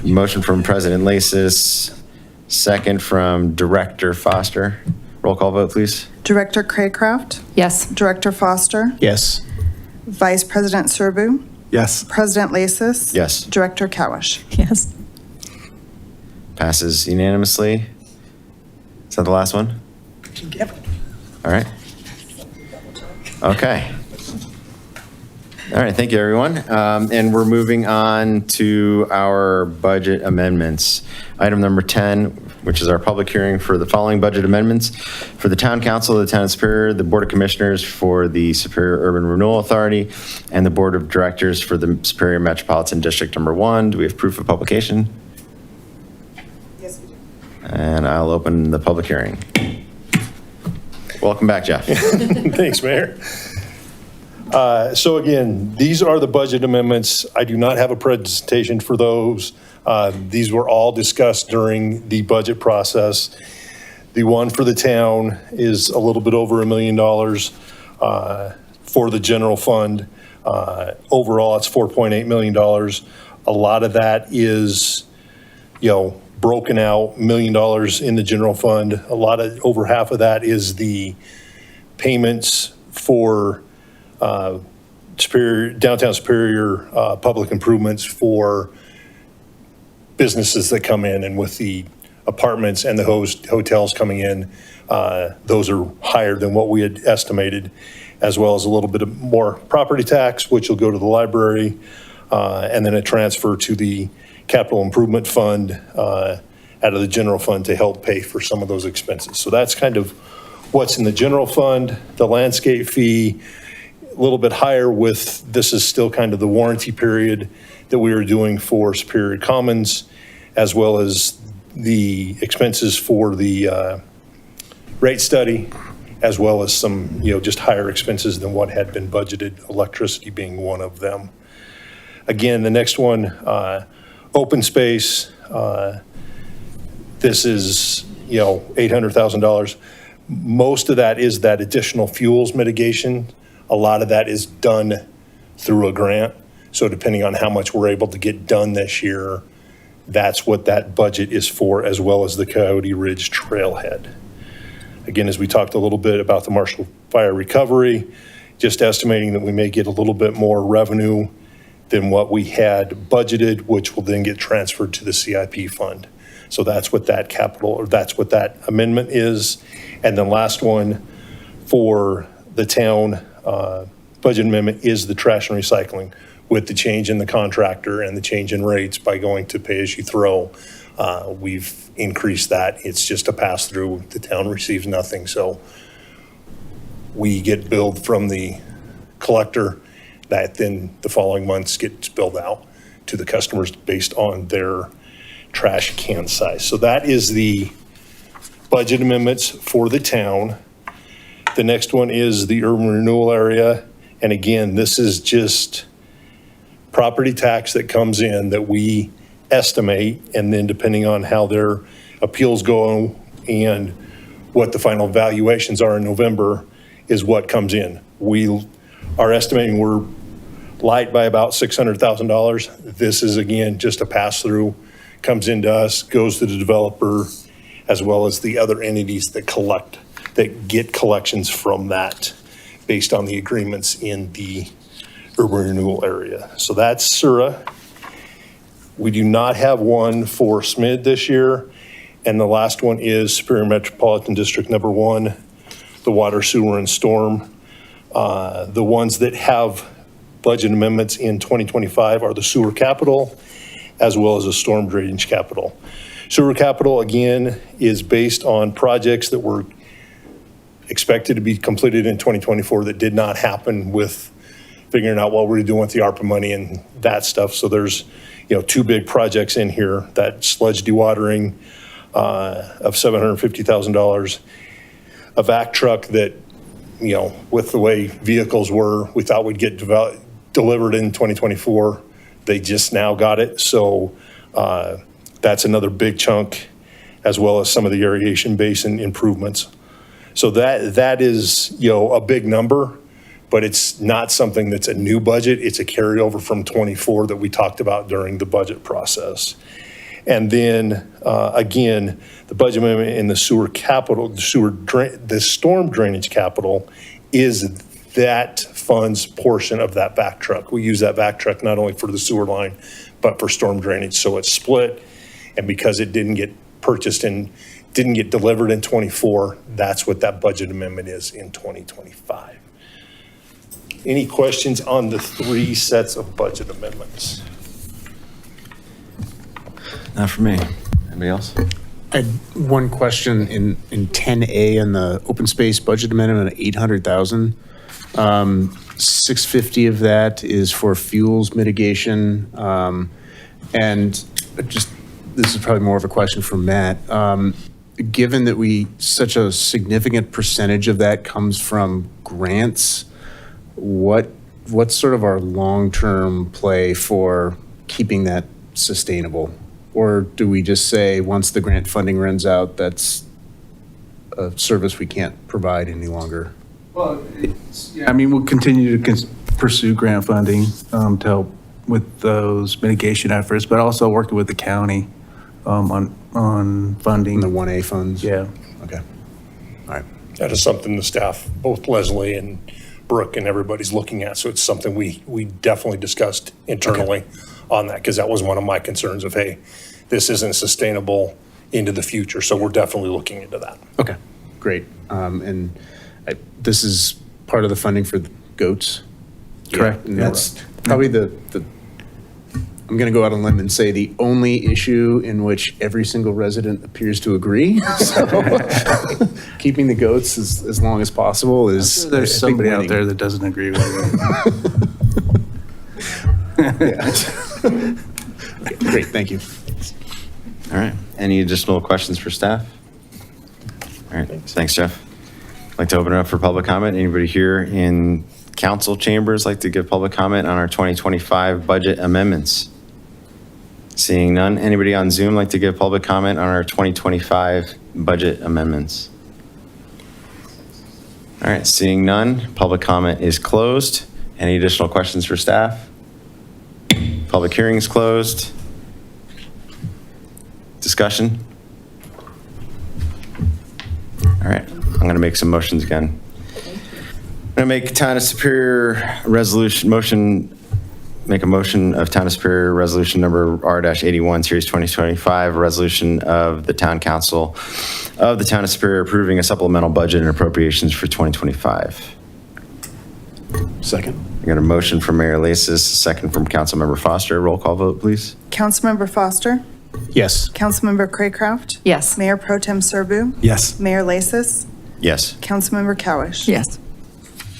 Speaker 3: Motion from President Lasis, second from Director Foster. Roll call vote, please.
Speaker 4: Director Craycraft?
Speaker 5: Yes.
Speaker 4: Director Foster?
Speaker 7: Yes.
Speaker 4: Vice President Serbu?
Speaker 6: Yes.
Speaker 4: President Lasis?
Speaker 3: Yes.
Speaker 4: Director Cowish?
Speaker 2: Yes.
Speaker 3: Passes unanimously. Is that the last one? All right. Okay. All right, thank you, everyone. And we're moving on to our budget amendments. Item number 10, which is our public hearing for the following budget amendments for the Town Council of the Town of Superior, the Board of Commissioners for the Superior Urban Renewal Authority, and the Board of Directors for the Superior Metropolitan District Number 1. Do we have proof of publication?
Speaker 4: Yes, we do.
Speaker 3: And I'll open the public hearing. Welcome back, Jeff.
Speaker 18: Thanks, Mayor. So again, these are the budget amendments. I do not have a presentation for those. These were all discussed during the budget process. The one for the town is a little bit over $1 million for the general fund. Overall, it's $4.8 million. A lot of that is, broken out, $1 million in the general fund. Over half of that is the payments for downtown Superior public improvements for businesses that come in, and with the apartments and the hotels coming in, those are higher than what we had estimated, as well as a little bit of more property tax, which will go to the library, and then a transfer to the capital improvement fund out of the general fund to help pay for some of those expenses. So that's kind of what's in the general fund. The landscape fee, a little bit higher with, this is still kind of the warranty period that we are doing for Superior Commons, as well as the expenses for the rate study, as well as some, just higher expenses than what had been budgeted, electricity being one of them. Again, the next one, open space, this is, $800,000. Most of that is that additional fuels mitigation. A lot of that is done through a grant. So depending on how much we're able to get done this year, that's what that budget is for, as well as the Coyote Ridge Trailhead. Again, as we talked a little bit about the Marshall Fire Recovery, just estimating that we may get a little bit more revenue than what we had budgeted, which will then get transferred to the CIP fund. So that's what that that's what that amendment is. And then last one for the town budget amendment is the trash and recycling. With the change in the contractor and the change in rates by going to pay as you throw, we've increased that. It's just a pass through. The town receives nothing. So we get billed from the collector, that then the following months gets billed out to the customers based on their trash can size. So that is the budget amendments for the town. The next one is the urban renewal area. And again, this is just property tax that comes in that we estimate, and then depending on how their appeals go and what the final valuations are in November is what comes in. We are estimating we're light by about $600,000. This is, again, just a pass-through, comes into us, goes to the developer, as well as the other entities that get collections from that based on the agreements in the urban renewal area. So that's SURA. We do not have one for SMID this year. And the last one is Superior Metropolitan District Number 1, the water, sewer, and storm. The ones that have budget amendments in 2025 are the sewer capital, as well as the storm drainage capital. Sewer capital, again, is based on projects that were expected to be completed in 2024 that did not happen, with figuring out what we're doing with the ARPA money and that stuff. So there's, two big projects in here, that sludge dewatering of $750,000, a vac truck that, with the way vehicles were, we thought would get delivered in 2024. They just now got it. So that's another big chunk, as well as some of the irrigation basin improvements. So that is, a big number, but it's not something that's a new budget. It's a carryover from 24 that we talked about during the budget process. And then, again, the budget amendment in the sewer capital, the storm drainage capital is that fund's portion of that vac truck. We use that vac truck not only for the sewer line, but for storm drainage. So it's split. And because it didn't get purchased and didn't get delivered in 24, that's what that budget amendment is in 2025. Any questions on the 3 sets of budget amendments?
Speaker 3: Not for me. Anybody else?
Speaker 7: I had one question in 10A in the open space budget amendment of 800,000. 650 of that is for fuels mitigation. And just, this is probably more of a question for Matt. Given that such a significant percentage of that comes from grants, what's sort of our long-term play for keeping that sustainable? Or do we just say, once the grant funding runs out, that's a service we can't provide any longer?
Speaker 8: Well, I mean, we'll continue to pursue grant funding to help with those mitigation efforts, but also working with the county on funding.
Speaker 7: The 1A funds?
Speaker 8: Yeah.
Speaker 7: Okay. All right.
Speaker 18: That is something the staff, both Leslie and Brooke and everybody's looking at. So it's something we definitely discussed internally on that, because that was one of my concerns of, hey, this isn't sustainable into the future. So we're definitely looking into that.
Speaker 7: Okay, great. This is part of the funding for the goats?
Speaker 8: Correct.
Speaker 7: And that's probably I'm going to go out on a limb and say the only issue in which every single resident appears to agree. So keeping the goats as long as possible is.
Speaker 8: Sure there's somebody out there that doesn't agree with
Speaker 7: it. Okay, great, thank you.
Speaker 3: All right. Any additional questions for staff? All right. Thanks, Jeff. I'd like to open it up for public comment. Anybody here in council chambers like to give public comment on our 2025 budget amendments? Seeing none. Anybody on Zoom like to give public comment on our 2025 budget amendments? All right. Seeing none. Public comment is closed. Any additional questions for staff? Public hearing is closed. Discussion? All right, I'm going to make some motions again. I'm going to make Town of Superior make a motion of Town of Superior Resolution number R-81, Series 2025, a resolution of the Town Council of the Town of Superior approving a supplemental budget and appropriations for 2025.
Speaker 7: Second.
Speaker 3: I got a motion from Mayor Lasis, second from Councilmember Foster. Roll call vote, please.
Speaker 4: Councilmember Foster?
Speaker 7: Yes.
Speaker 4: Councilmember Craycraft?
Speaker 5: Yes.
Speaker 4: Mayor Pro Tem Serbu?
Speaker 6: Yes.
Speaker 4: Mayor Lasis?
Speaker 3: Yes.
Speaker 4: Councilmember Cowish?
Speaker 2: Yes.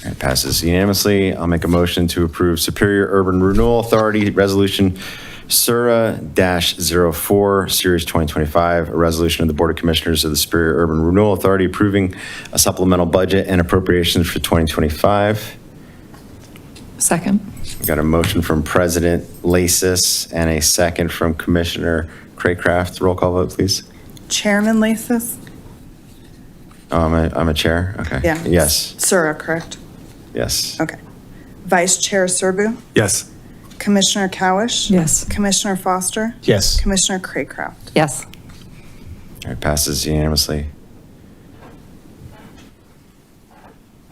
Speaker 3: All right, passes unanimously. I'll make a motion to approve Superior Urban Renewal Authority Resolution SURA-04, Series 2025, a resolution of the Board of Commissioners of the Superior Urban Renewal Authority approving a supplemental budget and appropriations for 2025.
Speaker 5: Second.
Speaker 3: We got a motion from President Lasis and a second from Commissioner Craycraft. Roll call vote, please.
Speaker 4: Chairman Lasis?
Speaker 3: Oh, I'm a chair? Okay.
Speaker 4: Yeah.
Speaker 3: Yes.
Speaker 4: Sura, correct?
Speaker 3: Yes.
Speaker 4: Okay. Vice Chair Serbu?
Speaker 6: Yes.
Speaker 4: Commissioner Cowish?
Speaker 2: Yes.
Speaker 4: Commissioner Foster?
Speaker 7: Yes.
Speaker 4: Commissioner Craycraft?
Speaker 5: Yes.
Speaker 3: All right, passes unanimously.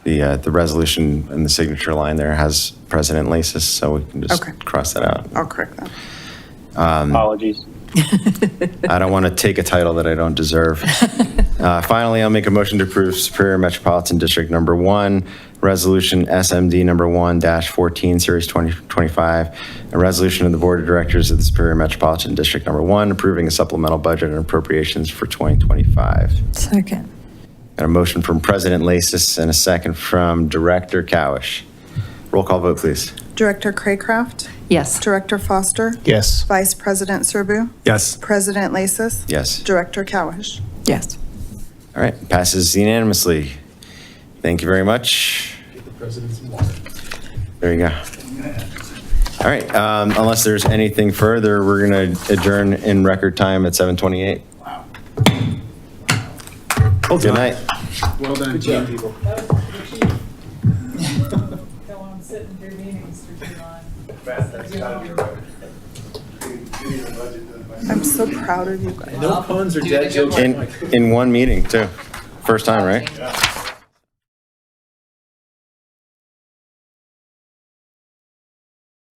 Speaker 3: The resolution in the signature line there has President Lasis, so we can just cross that out.
Speaker 4: I'll correct that.
Speaker 9: Apologies.
Speaker 3: I don't want to take a title that I don't deserve. Finally, I'll make a motion to approve Superior Metropolitan District Number 1, Resolution SMD Number 1-14, Series 2025, a resolution of the Board of Directors of the Superior Metropolitan District Number 1 approving a supplemental budget and appropriations for 2025.
Speaker 2: Second.
Speaker 3: Got a motion from President Lasis and a second from Director Cowish. Roll call vote, please.
Speaker 4: Director Craycraft?
Speaker 5: Yes.
Speaker 4: Director Foster?
Speaker 7: Yes.
Speaker 4: Vice President Serbu?
Speaker 6: Yes.
Speaker 4: President Lasis?
Speaker 3: Yes.
Speaker 4: Director Cowish?
Speaker 2: Yes.
Speaker 3: All right, passes unanimously. Thank you very much.
Speaker 7: Give the president some water.
Speaker 3: There you go. All right, unless there's anything further, we're going to adjourn in record time at 7:28.
Speaker 7: Wow.
Speaker 3: Good night.
Speaker 7: Well done, team people.
Speaker 2: Don't want to sit in your meetings for too long.
Speaker 4: I'm so proud of you guys.
Speaker 7: No puns or dead jokes.
Speaker 3: In one meeting, too. First time, right?